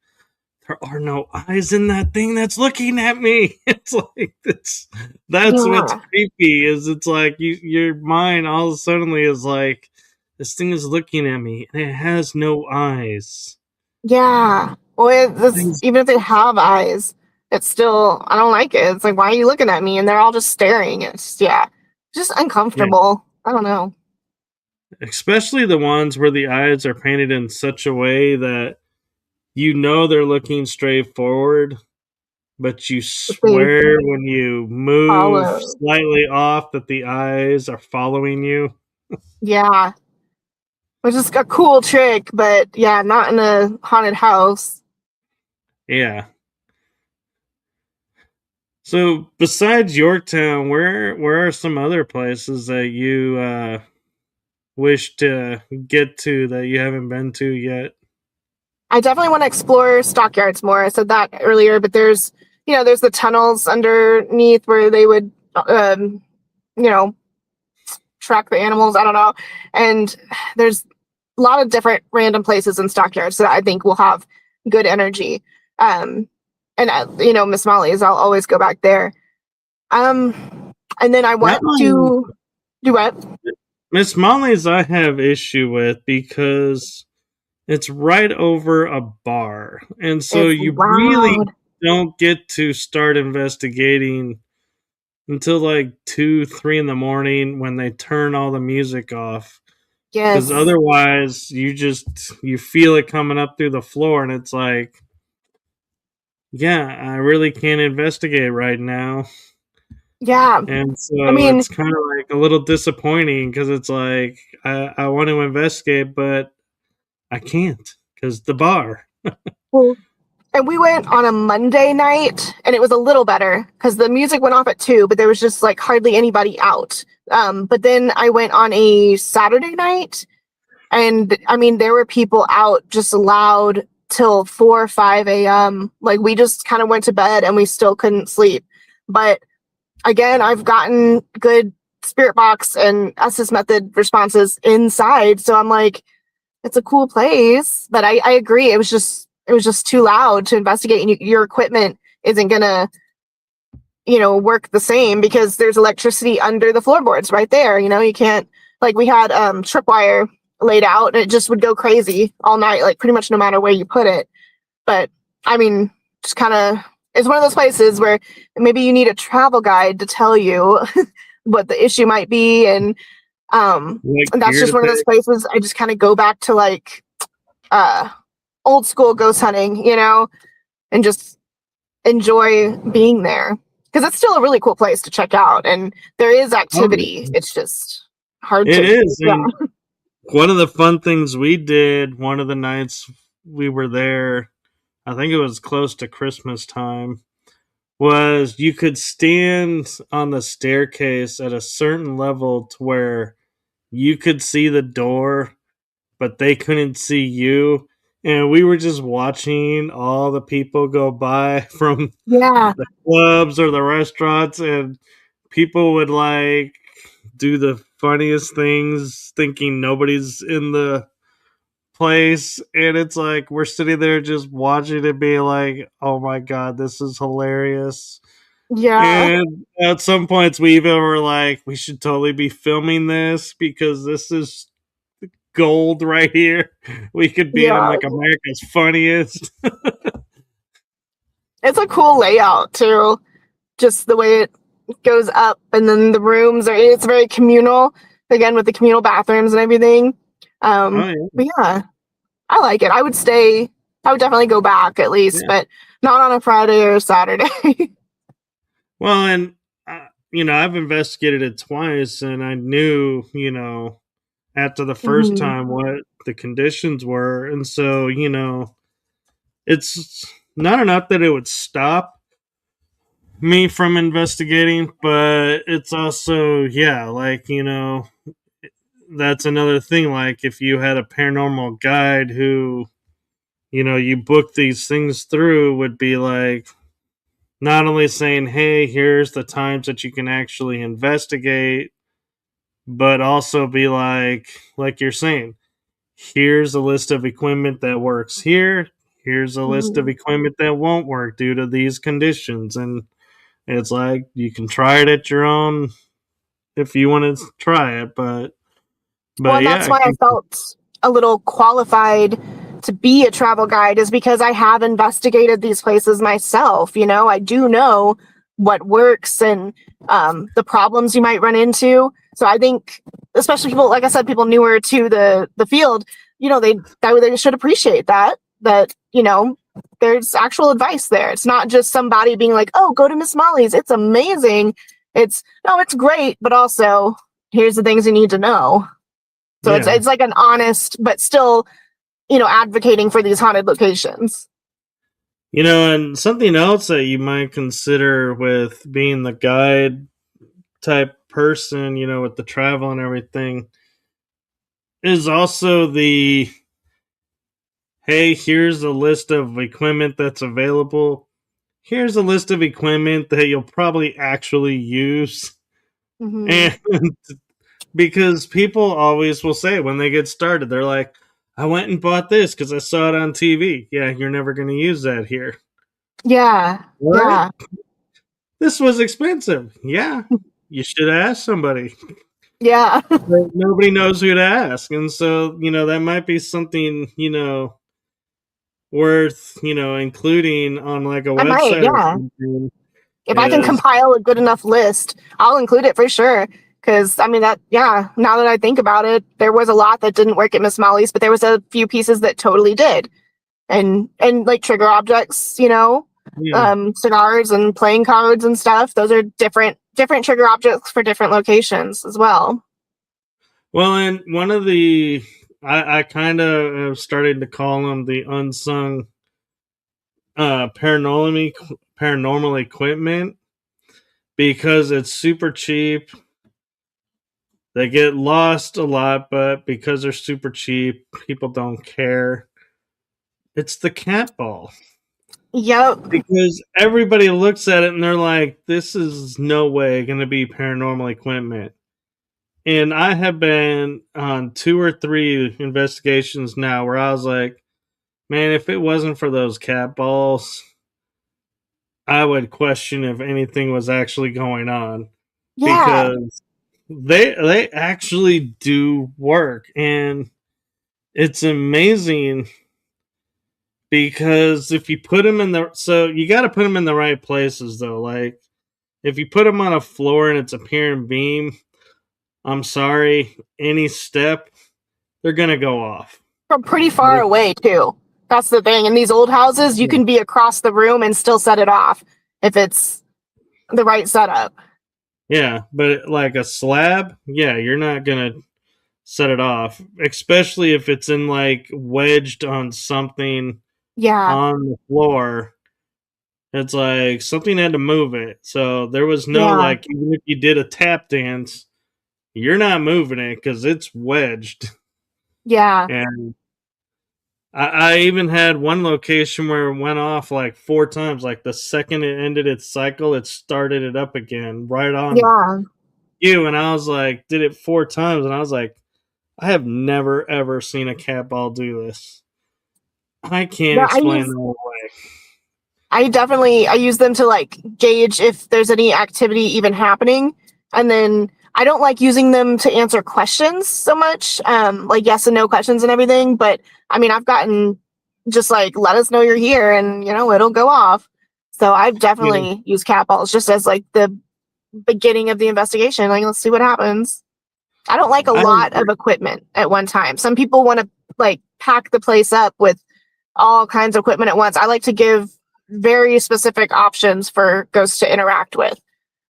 there are no eyes in that thing that's looking at me. It's like that's what's Yeah. creepy. Is it's like your mind all of a sudden is like, this thing is looking at me and it has no eyes. Yeah. Well, Things, even if they have eyes, it's still, I don't like it. It's like, why are you looking at me? And they're all just staring. It's, yeah, just Yeah. uncomfortable. I don't know. Especially the ones where the eyes are painted in such a way that you know they're looking straight forward, but you They swear when you move follow. slightly off that the eyes are following you. Yeah. Which is a cool trick, but yeah, not in a haunted house. Yeah. So besides Yorktown, where are some other places that you wish to get to that you haven't been to yet? I definitely want to explore stockyards more. I said that earlier, but there's, there's the tunnels underneath where they would, you know, track the animals. I don't know. And there's a lot of different random places in stockyards that I think will have good energy. And Miss Molly's, I'll always go back there. And then I That want one, to do what? Miss Molly's, I have issue with because it's right over a bar, and so It's you really loud. don't get to start investigating until like 2, 3 in the morning when they turn all the music off. Because Yes. otherwise, you feel it coming up through the floor, and it's like, yeah, I really can't investigate right now. Yeah. And I so mean, it's kind of like a little disappointing because it's like I want to investigate, but I can't because the bar. well, and we went on a Monday night, and it was a little better because the music went off at 2, but there was just like hardly anybody out. But then I went on a Saturday night, and I mean, there were people out just loud till 4 or 5 a.m. Like, we just kind of went to bed and we still couldn't sleep. But again, I've gotten good spirit box and Estes method responses inside. So I'm like, it's a cool place. But I agree. It was just too loud to investigate, and your equipment isn't gonna, work the same because there's electricity under the floorboards right there. You can't, like, we had tripwire laid out, and it just would go crazy all night, like pretty much no matter where you put it. But I mean, just kind of, it's one of those places where maybe you need a travel guide to tell you what the issue might be, Like and that's gear just to one of those pick. places I just kind of go back to, like, uh old school ghost hunting, and just enjoy being there because it's still a really cool place to check out, and there is Oh, activity. It's just hard it to, is, yeah. and one of the fun things we did one of the nights we were there, I think it was close to Christmas time, was you could stand on the staircase at a certain level to where you could see the door, but they couldn't see you. And we were just watching all the people go by from Yeah, the clubs or the restaurants, and people would like do the funniest things thinking nobody's in the place, and it's like we're sitting there just watching it be like, oh my god, this is hilarious. yeah, And at some points we even were like, we should totally be filming this because this is gold right here. We could be on yeah. like America's Funniest. It's a cool layout too, just the way it goes up, and then the rooms are, it's very communal, again, with the communal bathrooms and everything. Oh yeah, But yeah, I like it. I would definitely go back at least, yeah. but not on a Friday or a Saturday. Well, and I've investigated it twice, and I knew, after the first Mhm. time what the conditions were, and so it's not enough that it would stop me from investigating, but it's also, yeah, like, that's another thing. Like, if you had a paranormal guide who, you book these things through, would be like, not only saying, hey, here's the times that you can actually investigate, but also be like you're saying, here's a list of equipment that works here. Here's a list of Mhm. equipment that won't work due to these conditions. And it's like you can try it at your own if you want to try it, but Well, and yeah, that's why I felt a little qualified want to be a travel guide is because I have investigated these places myself. You know, I do know what works and the problems you might run into. So I think, especially people, like I said, people newer to the field, you know, they should appreciate that you know, there's actual advice there. It's not just somebody being like, "Oh, go to Miss Molly's. It's amazing." It's no, it's great, but also here's the things you need to know. So Yeah. it's like an honest, but still, you know, advocating for these haunted locations. You know, and something else that you might consider with being the guide type person, you know, with the travel and everything, is also the hey, here's a list of equipment that's available. Here's a list of equipment that you'll probably actually use. Hmm. And because people always will say when they get started, they're like, I went and bought this because I saw it on TV. Yeah, you're never going to use that here. Yeah, What? yeah, This was expensive. Yeah, you should ask somebody. yeah. But nobody knows who to ask. And so, you know, that might be something, you know, worth, you know, including on like a I might, website or yeah. something If I can is, compile a good enough list, I'll include it for sure. Because I mean that, yeah. Now that I think about it, there was a lot that didn't work at Miss Molly's, but there was a few pieces that totally did. And like trigger objects, you know, yeah. cigars and playing cards and stuff. Those are different trigger objects for different locations as well. Well, and one of the, I kind of started to call them the unsung paranormal equipment because it's super cheap. They get lost a lot, but because they're super cheap, people don't care. It's the cat ball. Yep. Because everybody looks at it and they're like, this is no way going to be paranormal equipment. And I have been on 2 or 3 investigations now where I was like, man, if it wasn't for those cat balls, I would question if anything was actually going on Yeah. because they actually do work, and it's amazing because if you put them in the, so you got to put them in the right places though. Like if you put them on a floor and it's a pier and beam, I'm sorry, any step they're gonna go off. From pretty far Like, away too. That's the thing. In these old houses, you can be across the room and still set it off if it's the right setup. yeah, but like a slab, yeah, you're not gonna set it off, especially if it's in like wedged on something Yeah. on the floor. It's like something had to move it. So there was no Yeah. like, even if you did a tap dance, you're not moving it because it's wedged. Yeah. And I even had one location where it went off like 4 times. Like the second it ended its cycle, it started it up again right on Yeah. you. And I was like, did it 4 times. And I was like, I have never ever seen a cat ball do this. I can't Yeah. explain that away. I use them to like gauge if there's any activity even happening. And then I don't like using them to answer questions so much, like yes and no questions and everything. But I mean, I've gotten just like, let us know you're here and, you know, it'll go off. So I've Yeah, definitely used cat balls just as like the beginning of the investigation. Like, let's see what happens. I don't like a I lot of equipment at one time. Some people want to like pack the place up with all kinds of equipment at once. I like to give very specific options for ghosts to interact with,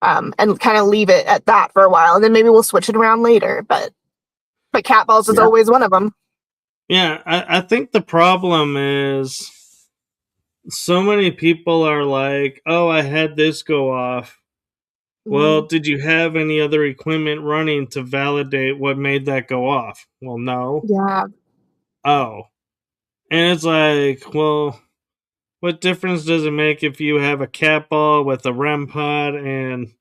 and kind of leave it at that for a while, and then maybe we'll switch it around later. But cat balls is yeah, always one of them. yeah. I think the problem is so many people are like, "Oh, I had this go off." Well, Mhm. did you have any other equipment running to validate what made that go off? Well, no. Yeah, Oh, and it's like, well, what difference does it make if you have a cat ball with a REM pod and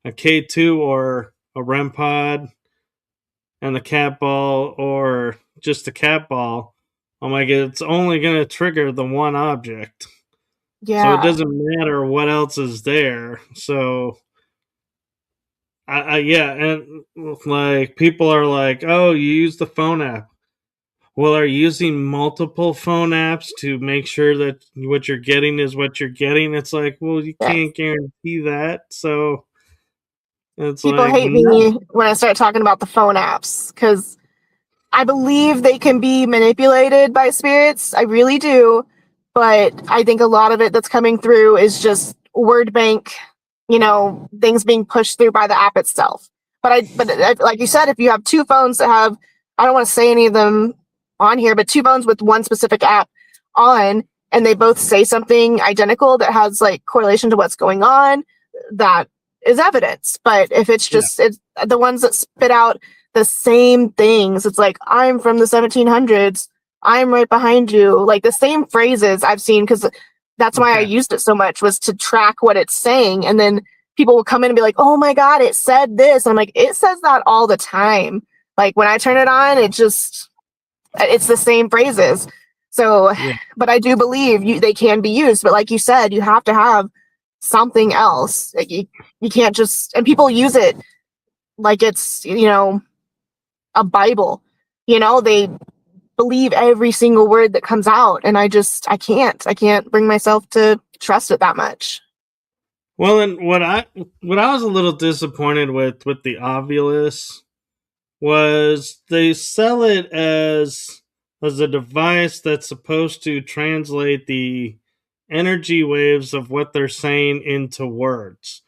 a K2, or a REM pod and the cat ball, or just a cat ball? I'm like, it's only going to trigger the one object. So it yeah, doesn't matter what else is there. So, yeah. And like, people are like, oh, you use the phone app. well, are you using multiple phone apps to make sure that what you're getting is what you're getting? It's like, well, you Yes. can't guarantee that. So it's People like, hate no. me when I start talking about the phone apps because I believe they can be manipulated by spirits. I really do. But I think a lot of it that's coming through is just word bank, things being pushed through by the app itself. But like you said, if you have two phones that have, I don't want to say any of them on here, but two phones with one specific app on, and they both say something identical that has like correlation to what's going on, that is evidence. But if Yeah. it's the ones that spit out the same things, it's like, I'm from the 1700s, I'm right behind you, like the same phrases I've seen, because that's why I Yeah. used it so much, was to track what it's saying. And then people will come in and be like, oh my god, it said this, and I'm like, it says that all the time. Like when I turn it on, it's the same phrases. So, Yeah. but I do believe they can be used, but like you said, you have to have something else. Like you can't just, and people use it like it's a Bible. They believe every single word that comes out, and I can't bring myself to trust it that much. Well, and what I was a little disappointed with the Ovulus was they sell it as a device that's supposed to translate the energy waves of what they're saying into words.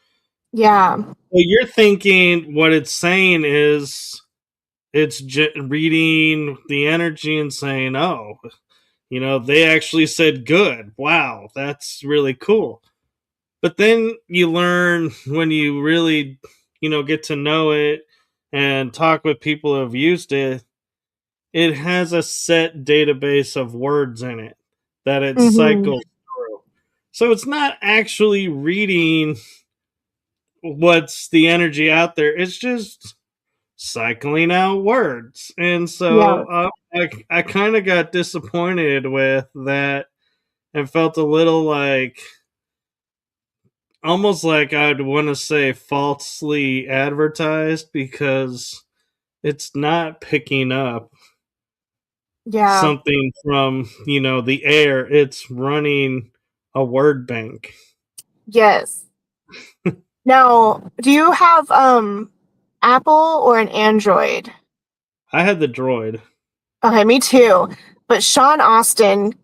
Yeah. So you're thinking what it's saying is it's reading the energy and saying, "Oh, they actually said good. Wow, that's really cool." But then you learn when you really, get to know it and talk with people who have used it, it has a set database of words in it that it Hmm. cycles through. So it's not actually reading what's the energy out there. It's just cycling out words. And so Yeah. I kind of got disappointed with that and felt a little like almost like I'd want to say falsely advertised because it's not picking up Yeah. something from, the air. It's running a word bank. Yes. Now, do you have Apple or an Android? I had the droid. Okay, me too. But Sean Austin,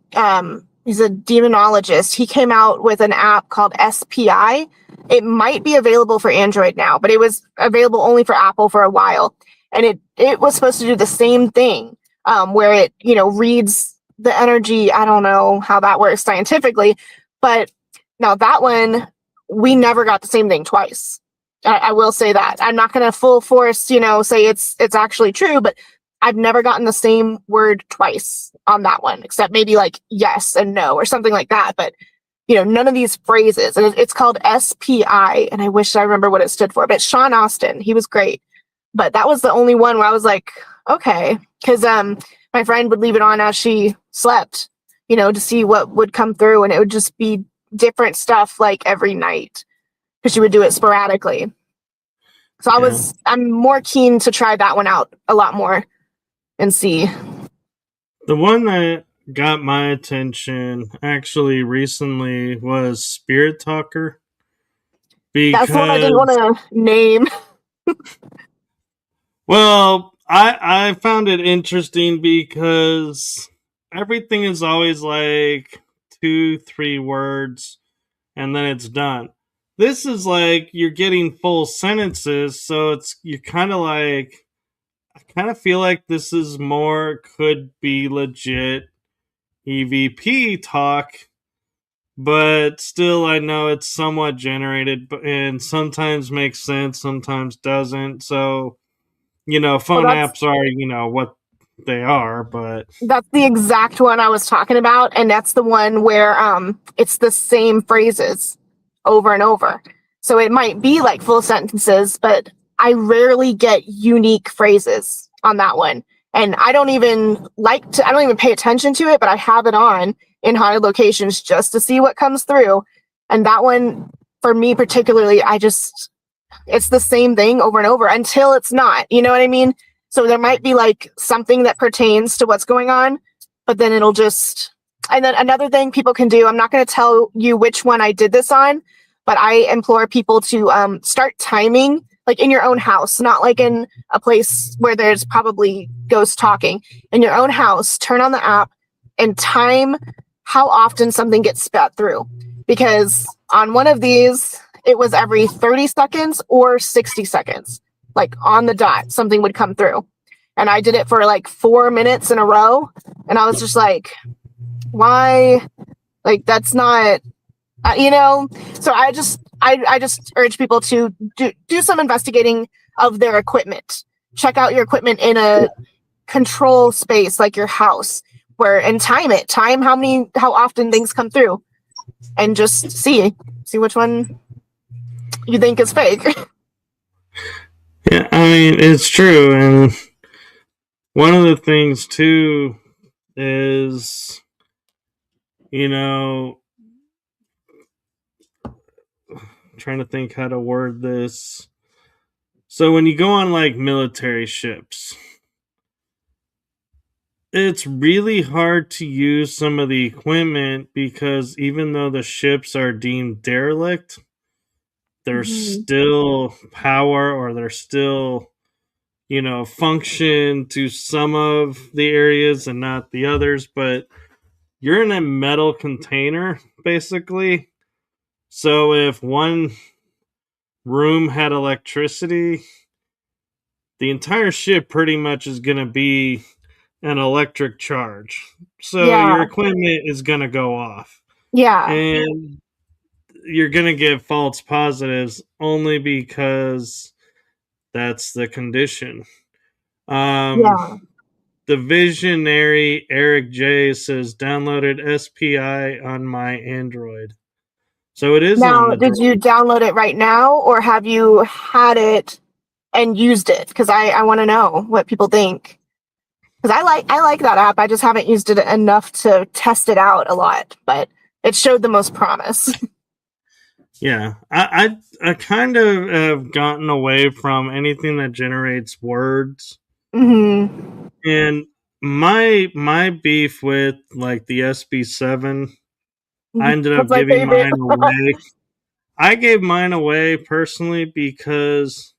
he's a demonologist. He came out with an app called SPI. It might be available for Android now, but it was available only for Apple for a while. And it was supposed to do the same thing, where it reads the energy. I don't know how that works scientifically, but now that one, we never got the same thing twice. I will say that. I'm not going to full force, say it's actually true, but I've never gotten the same word twice on that one, except maybe like yes and no or something like that. But none of these phrases, and it's called SPI, and I wish I remember what it stood for. But Sean Austin, he was great, but that was the only one where I was like, okay, because my friend would leave it on as she slept, to see what would come through, and it would just be different stuff like every night because she would do it sporadically. So Yeah. I'm more keen to try that one out a lot more and see. The one that got my attention actually recently was Spirit Talker That's the one I didn't because, want to name. well, I found it interesting because everything is always like 2, 3 words and then it's done. This is like you're getting full sentences, so it's you're kind of like I kind of feel like this is more could be legit EVP talk, but still I know it's somewhat generated and sometimes makes sense, sometimes doesn't. So, Well, phone apps are, what they are, but that's the exact one I was talking about, and that's the one where it's the same phrases over and over. So it might be like full sentences, but I rarely get unique phrases on that one. And I don't even pay attention to it, but I have it on in haunted locations just to see what comes through. And that one, for me particularly, it's the same thing over and over until it's not. You know what I mean? So there might be like something that pertains to what's going on, but then it'll just. And then another thing people can do, I'm not going to tell you which one I did this on, but I implore people to start timing, like in your own house, not like in a place where there's probably ghosts talking. In your own house, turn on the app and time how often something gets spat through. Because on one of these, it was every 30 seconds or 60 seconds, like on the dot, something would come through. And I did it for like 4 minutes in a row. And I was just like, why? Like, that's not, so I just urge people to do some investigating of their equipment. Check out your equipment in a control space like your house, and time how often things come through, and just see which one you think is fake. Yeah, I mean, it's true. And one of the things too is, trying to think how to word this. So when you go on like military ships, it's really hard to use some of the equipment because even though the ships are deemed derelict, there's still power, or there's still, function to some of the areas and not the others. But you're in a metal container, basically. So if one room had electricity, the entire ship pretty much is going to be an electric charge. So your equipment is going to go off. Yeah. And you're going to get false positives only because that's the condition. The visionary Eric J says downloaded SPI on my Android. So it is now, on the did you download it right now, or have you had it and used it? Because I want to know what people think. Because I like that app. I just haven't used it enough to test it out a lot, but it showed the most promise. Yeah, I kind of have gotten away from anything that generates words. Mm-hmm. And my beef with like the SB7, I ended up giving mine away. I gave mine away personally because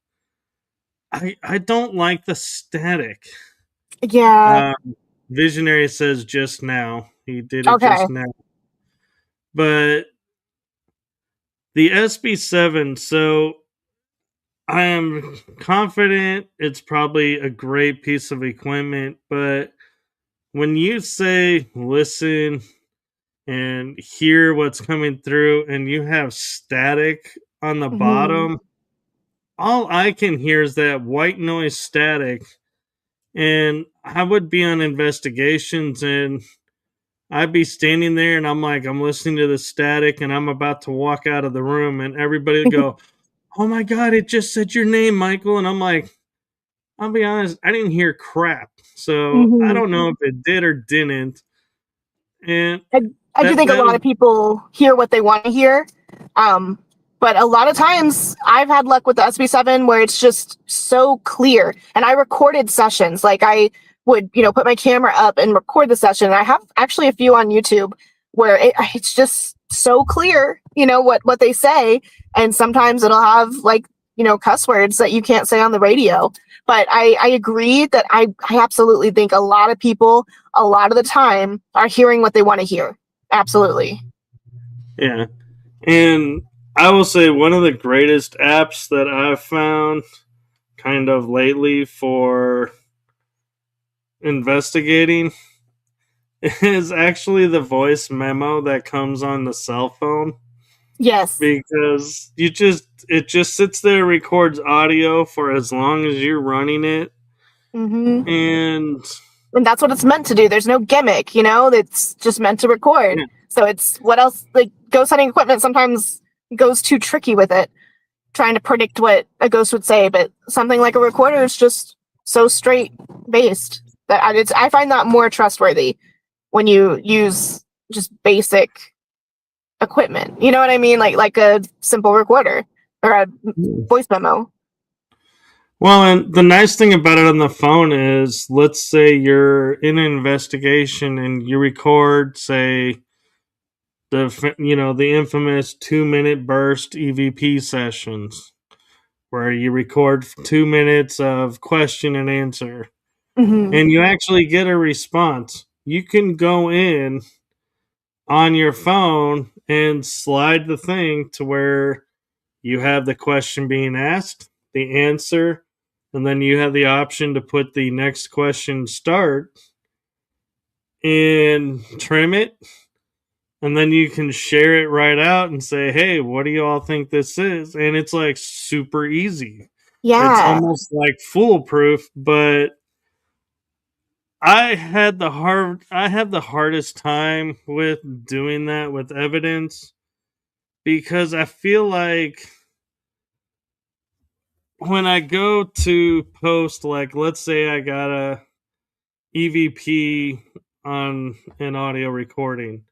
I don't like the static. Yeah. Visionary says just now. He did it just now. But the SB7, so I am confident it's probably a great piece of equipment, but when you say listen and hear what's coming through and you have static on the bottom, all I can hear is that white noise static. And I would be on investigations and I'd be standing there and I'm listening to the static and I'm about to walk out of the room and everybody would go, oh my God, it just said your name, Michael. And I'm like, I'll be honest, I didn't hear crap. So I don't know if it did or didn't. And I do think a lot of people hear what they want to hear. But a lot of times I've had luck with the SB7 where it's just so clear. And I recorded sessions. Like I would, put my camera up and record the session. And I have actually a few on YouTube where it's just so clear, what they say. And sometimes it'll have like, cuss words that you can't say on the radio. But I agree that I absolutely think a lot of people, a lot of the time, are hearing what they want to hear. Absolutely. Yeah. And I will say one of the greatest apps that I've found kind of lately for investigating is actually the voice memo that comes on the cell phone. Yes. Because it just sits there, records audio for as long as you're running it. And that's what it's meant to do. There's no gimmick, it's just meant to record. Yeah. So it's what else, like ghost hunting equipment sometimes goes too tricky with it, trying to predict what a ghost would say, but something like a recorder is just so straight based that I find that more trustworthy when you use just basic equipment. You know what I mean? Like a simple recorder or a voice memo. Well, and the nice thing about it on the phone is, let's say you're in an investigation and you record, say, the infamous 2 minute burst EVP sessions where you record 2 minutes of question and answer, Hmm. and you actually get a response. You can go in on your phone and slide the thing to where you have the question being asked, the answer, and then you have the option to put the next question start and trim it. And then you can share it right out and say, hey, what do you all think this is? And it's like super easy. It's Yeah. almost like foolproof, but I have the hardest time with doing that with evidence because I feel like when I go to post, like, let's say I got a EVP on an audio recording,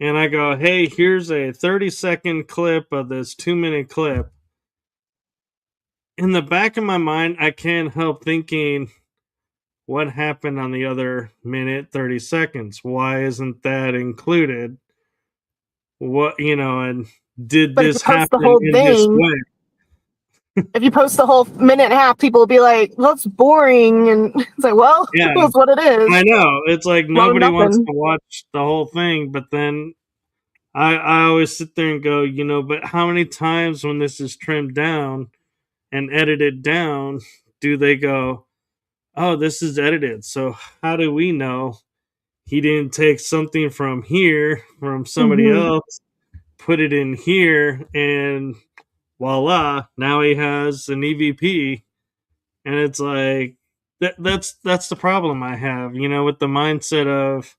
and I go, hey, here's a 30-second clip of this 2 minute clip. In the back of my mind, I can't help thinking, what happened on the other minute, 30 seconds? Why isn't that included? And did But if you this post the happen whole in this thing, way? if you post the whole minute and a half, people will be like, well, it's boring. And it's like, well, Yeah, it's what it is. I know. It's like A lot of nobody wants nothing. to watch the whole thing, but then I always sit there and go, but how many times when this is trimmed down and edited down do they go, oh, this is edited. So how do we know he didn't take something from here from somebody Hmm. else, put it in here, and voila, now he has an EVP. And it's like that's the problem I have, with the mindset of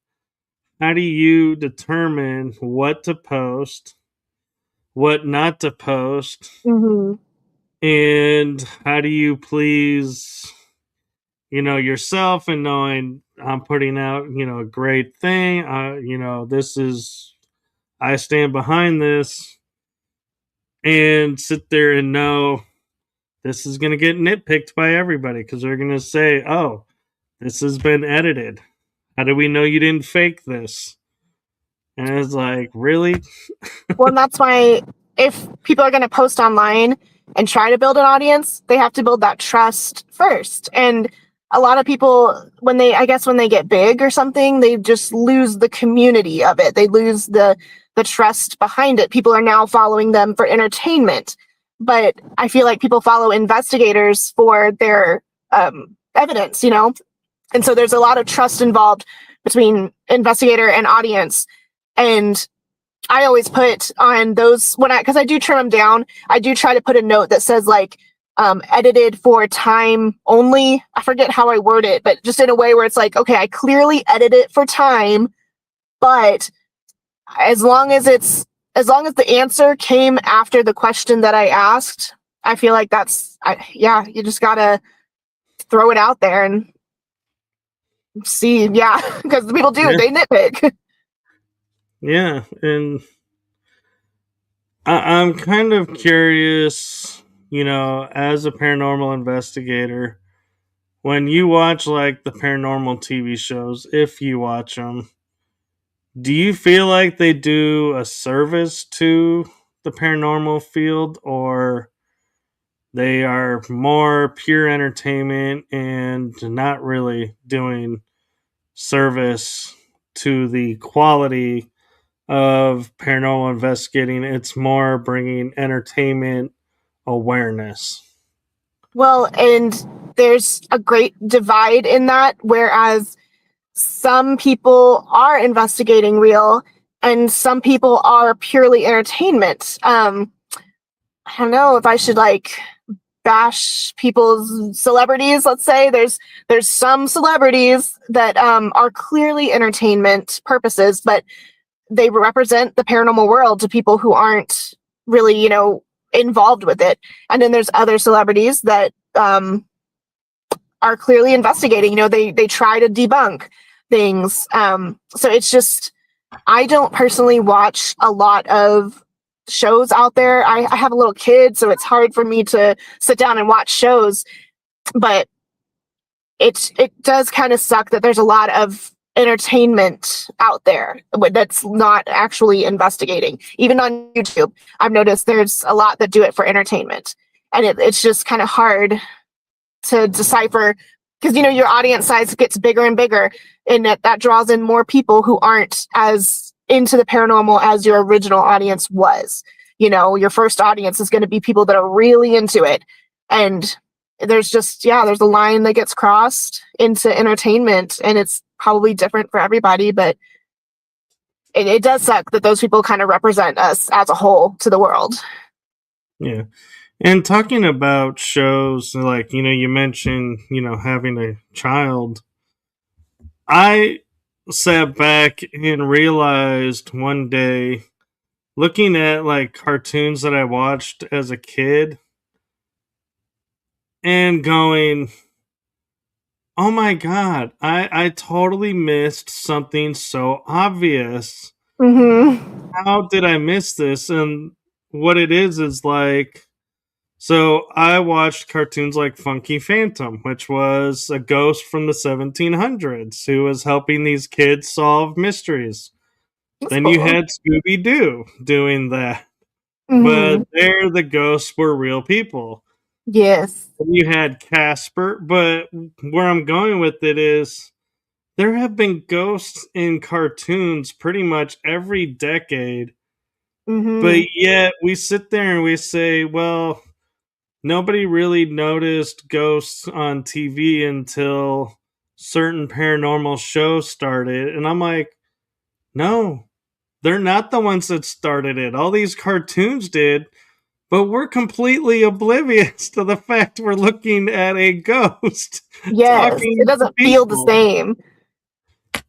how do you determine what to post, what not to post, Hmm. and how do you please, yourself and knowing I'm putting out, a great thing. This is, I stand behind this, and sit there and know this is going to get nitpicked by everybody because they're going to say, oh, this has been edited. How do we know you didn't fake this? And it's like, really? Well, and that's why if people are going to post online and try to build an audience, they have to build that trust first. And a lot of people, when they get big or something, they just lose the community of it. They lose the trust behind it. People are now following them for entertainment, but I feel like people follow investigators for their evidence, and so there's a lot of trust involved between investigator and audience. And I always put on those because I do trim them down. I do try to put a note that says like edited for time only. I forget how I word it, but just in a way where it's like, okay, I clearly edit it for time, but as long as the answer came after the question that I asked, I feel like you just gotta throw it out there and see, yeah, because people do, Yeah. they nitpick. Yeah. And I'm kind of curious, as a paranormal investigator, when you watch like the paranormal TV shows, if you watch them, do you feel like they do a service to the paranormal field, or they are more pure entertainment and not really doing service to the quality of paranormal investigating? It's more bringing entertainment awareness. Well, and there's a great divide in that, whereas some people are investigating real and some people are purely entertainment. I don't know if I should like bash people's celebrities. Let's say there's some celebrities that are clearly entertainment purposes, but they represent the paranormal world to people who aren't really, involved with it. And then there's other celebrities that are clearly investigating. They try to debunk things. So it's just, I don't personally watch a lot of shows out there. I have a little kid, so it's hard for me to sit down and watch shows. But it does kind of suck that there's a lot of entertainment out there that's not actually investigating. Even on YouTube, I've noticed there's a lot that do it for entertainment, and it's just kind of hard to decipher because your audience size gets bigger and bigger, and that draws in more people who aren't as into the paranormal as your original audience was. Your first audience is going to be people that are really into it, and there's a line that gets crossed into entertainment, and it's probably different for everybody, but it does suck that those people kind of represent us as a whole to the world. Yeah. And talking about shows, like, you mentioned, having a child. I sat back and realized one day, looking at like cartoons that I watched as a kid, and going, oh my God, I totally missed something so obvious. Mm-hmm. How did I miss this? And what it is like, so I watched cartoons like Funky Phantom, which was a ghost from the 1700s who was helping these kids solve mysteries. That's Then you cool. had Scooby Doo doing that, but Mm-hmm. there the ghosts were real people. Yes. Then you had Casper, but where I'm going with it is there have been ghosts in cartoons pretty much every decade, but Mm-hmm. yet we sit there and we say, well, nobody really noticed ghosts on TV until certain paranormal shows started. And I'm like, no, they're not the ones that started it. All these cartoons did, but we're completely oblivious to the fact we're looking at a ghost Yes, it talking to doesn't feel the people. same.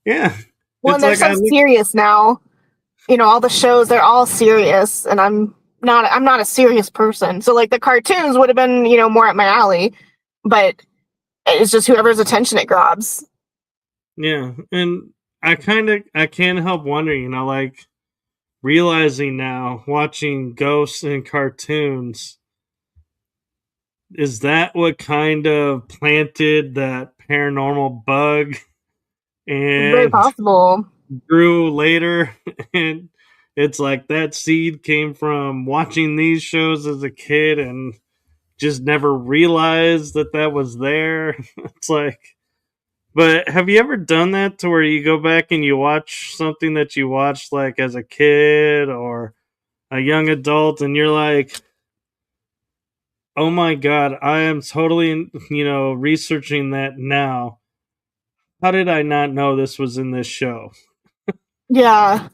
Yeah. Well, and It's they're like so I look, serious now. All the shows, they're all serious, and I'm not a serious person. So like the cartoons would have been, more at my alley, but it's just whoever's attention it grabs. yeah. And I can't help wondering, like realizing now, watching ghosts in cartoons, is that what kind of planted that paranormal bug Very and possible. grew later? And it's like that seed came from watching these shows as a kid and just never realized that that was there. It's like, but have you ever done that to where you go back and you watch something that you watched like as a kid or a young adult and you're like, oh my God, I am totally, researching that now. How did I not know this was in this show? Yeah.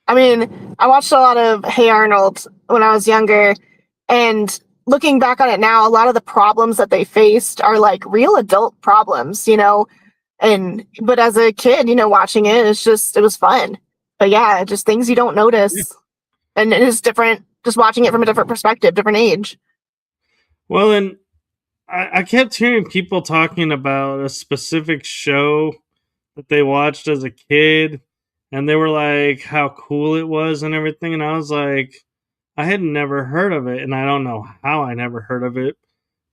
I mean, I watched a lot of Hey Arnold when I was younger, and looking back on it now, a lot of the problems that they faced are like real adult problems. And but as a kid, watching it was fun. But yeah, just things you don't Yeah. notice. And it is different just watching it from a different perspective, different age. Well, and I kept hearing people talking about a specific show that they watched as a kid, and they were like how cool it was and everything. And I was like, I had never heard of it, and I don't know how I never heard of it,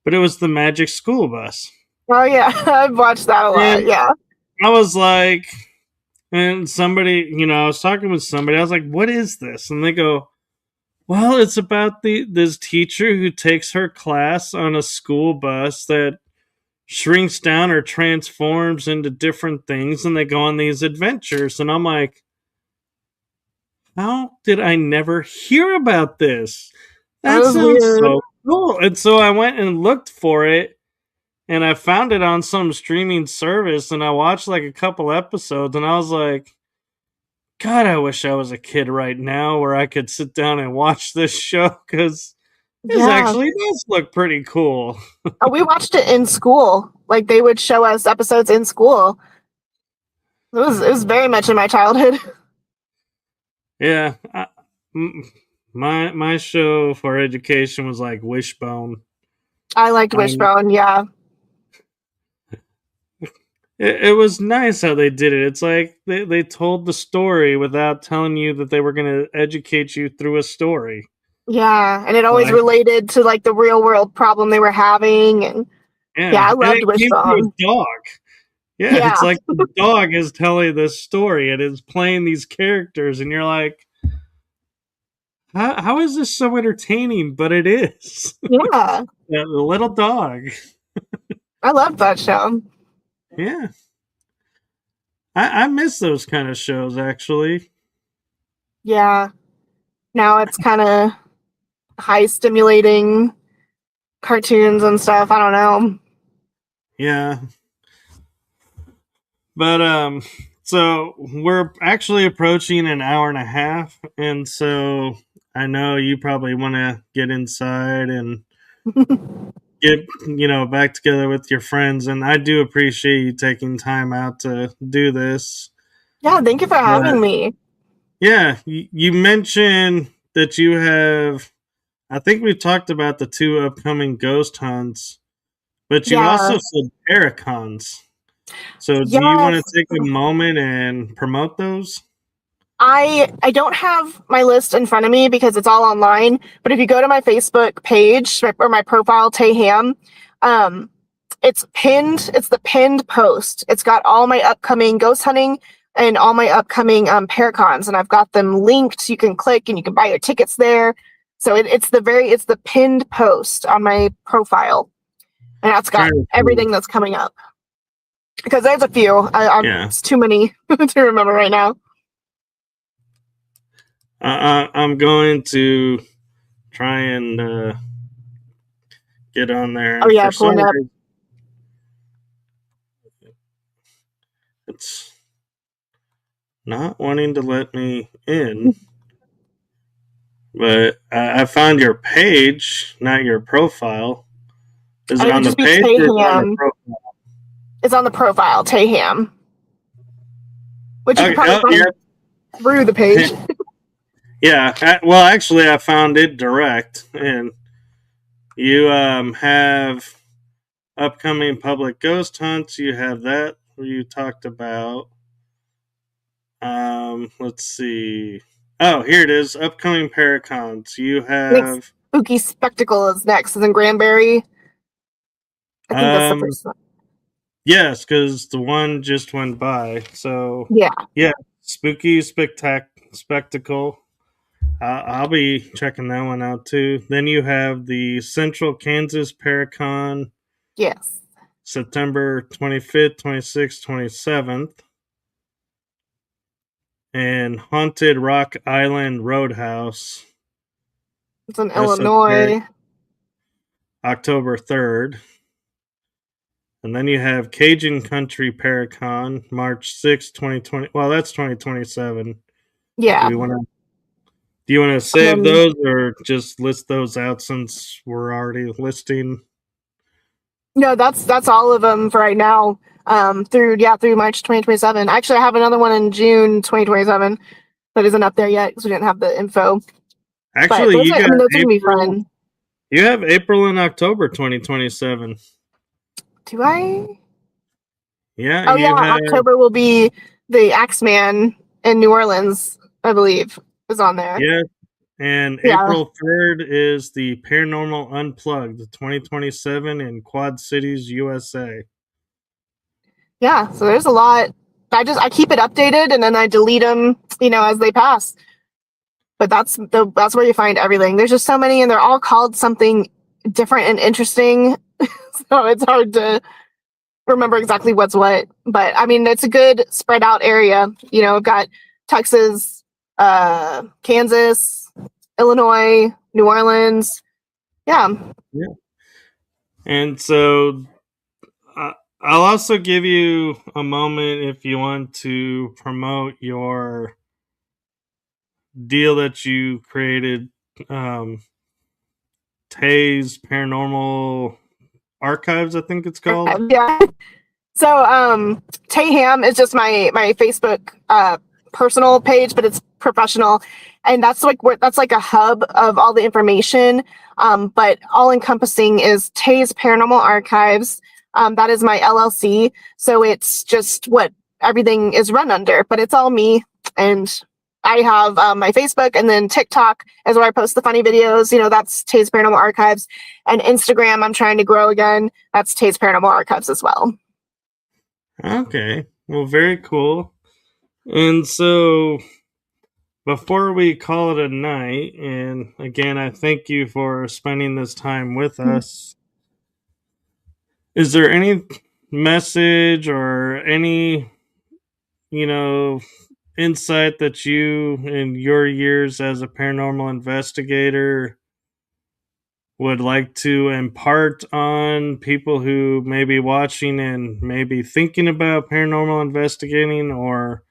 but it was the Magic School Bus. Oh yeah, I've watched that a lot. And Yeah. I was like, and somebody, I was talking with somebody, I was like, what is this? And they go, well, it's about this teacher who takes her class on a school bus that shrinks down or transforms into different things, and they go on these adventures. And I'm like, how did I never hear about this? That That was sounds weird. so cool. And so I went and looked for it, and I found it on some streaming service, and I watched like a couple episodes, and I was like, God, I wish I was a kid right now where I could sit down and watch this show because this Yeah. actually does look pretty cool. We watched it in school. Like they would show us episodes in school. It was very much in my childhood. Yeah, my show for education was like Wishbone. I liked Um, Wishbone, yeah. it was nice how they did it. It's like they told the story without telling you that they were going to educate you through a story. Yeah. And it always Like, related to like the real world problem they were having, and Yeah, Yeah, I and loved it came through Wishbone. a dog. Yeah, Yeah. it's like the dog is telling this story and is playing these characters, and you're like, how is this so entertaining? But it is. Yeah. The little dog. I loved that show. Yeah. I miss those kind of shows, actually. Yeah. Now it's kind of high stimulating cartoons and stuff. I don't know. Yeah. But, so we're actually approaching an hour and a half. And so I know you probably want to get inside and get, back together with your friends. And I do appreciate you taking time out to do this. Yeah, thank you for But having me. yeah, you mentioned that you have, I think we've talked about the two upcoming ghost hunts, but you Yeah. also said paracons. So do you want Yes. to take a moment and promote those? I don't have my list in front of me because it's all online. But if you go to my Facebook page or my profile, Tay Hamm, um, it's pinned. It's the pinned post. It's got all my upcoming ghost hunting and all my upcoming paracons, and I've got them linked. You can click and you can buy your tickets there. So it's the pinned post on my profile, and that's got Trying to, everything that's coming up. Because there's a few. yeah. It's too many to remember right now. I'm going to try and get on there. Oh And yeah, for some pulling up. reason, it's not wanting to let me in. But I found your page, not your profile. Is It it would on the just be page Tay or is it on the Hamm. profile? It's on the profile, Tay Hamm, which you can Okay, probably oh, yeah. find through the page. Yeah. Well, actually, I found it direct, and you have upcoming public ghost hunts. You have that you talked about. Let's see. Oh, here it is. Upcoming paracons. You I think have Spooky Spectacle is next. Is in Granbury. I think that's the um first one. yes, because the one just went by. So Yeah. yeah, spooky spectacle. I'll be checking that one out too. Then you have the Central Kansas Paracon, Yes. September 25th, 26th, 27th. And Haunted Rock Island Roadhouse. It's in That's okay. Illinois. October 3rd. And then you have Cajun Country Paracon, March 6th, 2020. Well, that's 2027. Do Yeah. we want to do you want to And save then those or just list those out since we're already listing? no, that's all of them for right now. Through March 2027. Actually, I have another one in June 2027 that isn't up there yet because we didn't have the info. But Actually, those you are, I got mean, those are gonna be April. fun. You have April and October 2027. Do I? Yeah, Oh yeah, you have October will be the Axeman in New Orleans, I believe, is on there. yeah, and Yeah, April 3rd is the Paranormal Unplugged 2027 in Quad Cities, USA. yeah. So there's a lot. I keep it updated and then I delete them, as they pass. But that's where you find everything. There's just so many, and they're all called something different and interesting. So it's hard to remember exactly what's what. But I mean, it's a good spread out area. I've got Texas, Kansas, Illinois, New Orleans. Yeah. Yeah. And so I'll also give you a moment if you want to promote your deal that you created, um, Tay's Paranormal Archives, I think it's called. Yeah. So Tay Hamm is just my Facebook personal page, but it's professional, and that's like a hub of all the information. But all encompassing is Tay's Paranormal Archives. That is my LLC, so it's just what everything is run under, but it's all me, and I have my Facebook, and then TikTok is where I post the funny videos. That's Tay's Paranormal Archives. And Instagram, I'm trying to grow again. That's Tay's Paranormal Archives as well. Okay. Well, very cool. And so before we call it a night, and again, I thank you for spending this time with us. Is there any message or any, insight that you, in your years as a paranormal investigator, would like to impart on people who may be watching and may be thinking about paranormal investigating, or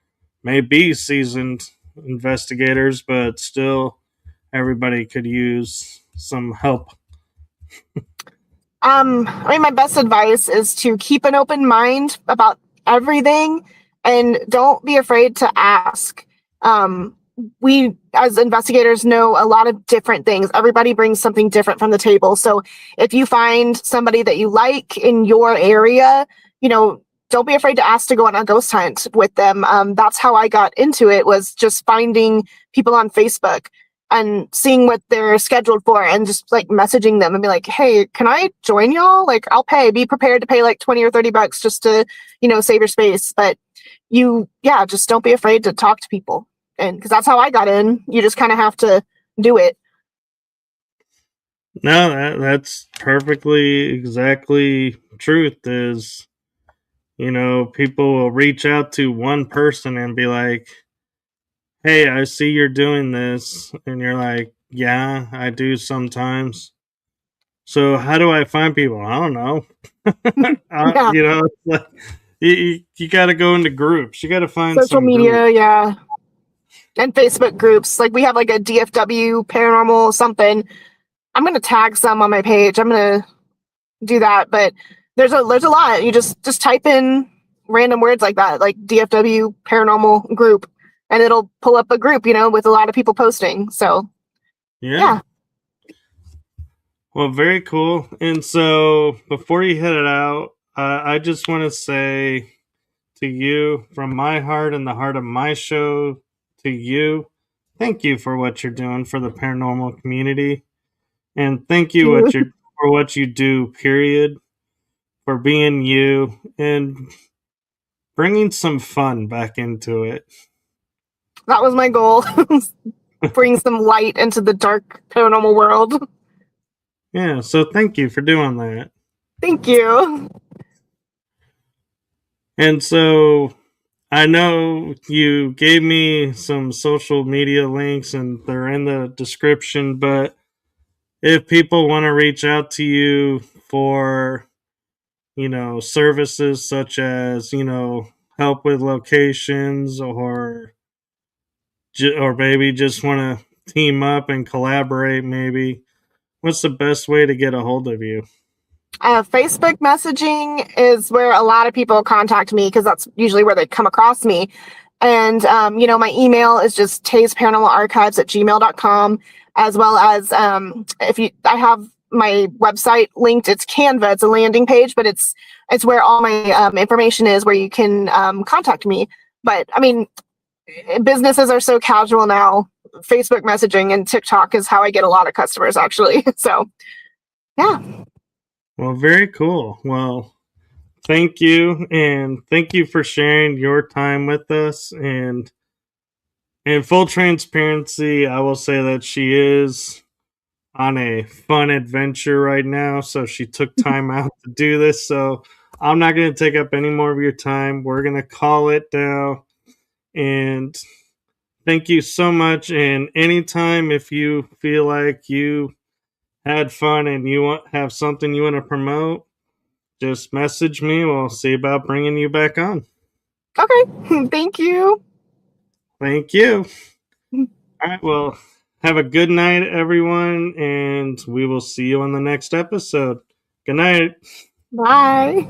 may be seasoned investigators, but still everybody could use some help? My best advice is to keep an open mind about everything and don't be afraid to ask. We, as investigators, know a lot of different things. Everybody brings something different from the table. So if you find somebody that you like in your area, don't be afraid to ask to go on a ghost hunt with them. That's how I got into it, was just finding people on Facebook and seeing what they're scheduled for and just like messaging them and be like, hey, can I join y'all? Like, I'll pay. Be prepared to pay like 20 or 30 bucks just to, save your space. But just don't be afraid to talk to people. And because that's how I got in. You just kind of have to do it. No, that's perfectly exactly truth. Is, people will reach out to one person and be like, hey, I see you're doing this. And you're like, yeah, I do sometimes. So how do I find people? I don't know. Yeah. It's like, you got to go into groups. You got to find Social some media, groups. yeah. And Facebook groups. Like we have like a DFW paranormal something. I'm gonna tag some on my page. I'm gonna do that, but there's a lot. You just type in random words like that, like DFW paranormal group, and it'll pull up a group, with a lot of people posting. So yeah. Well, very cool. And so before you head it out, I just want to say to you, from my heart and the heart of my show, to you, thank you for what you're doing for the paranormal community. And thank you for what you do, period, for being you and bringing some fun back into it. That was my goal. Bring some light into the dark paranormal world. Yeah, so thank you for doing that. Thank you. And so I know you gave me some social media links and they're in the description, but if people want to reach out to you for, services such as, help with locations, or maybe just want to team up and collaborate, maybe, what's the best way to get a hold of you? Facebook messaging is where a lot of people contact me because that's usually where they come across me. And, my email is just taysparanormalarchives@gmail.com, as well as I have my website linked. It's Canva. It's a landing page, but it's where all my information is, where you can contact me. But I mean, businesses are so casual now. Facebook messaging and TikTok is how I get a lot of customers, actually. So, yeah. Well, very cool. Well, thank you, and thank you for sharing your time with us. And in full transparency, I will say that she is on a fun adventure right now, so she took time out to do this. So I'm not going to take up any more of your time. We're going to call it down. And thank you so much. And anytime, if you feel like you had fun and you have something you want to promote, just message me. We'll see about bringing you back on. Okay. Thank you. Thank you. All right. Well, have a good night, everyone, and we will see you on the next episode. Good night. Bye.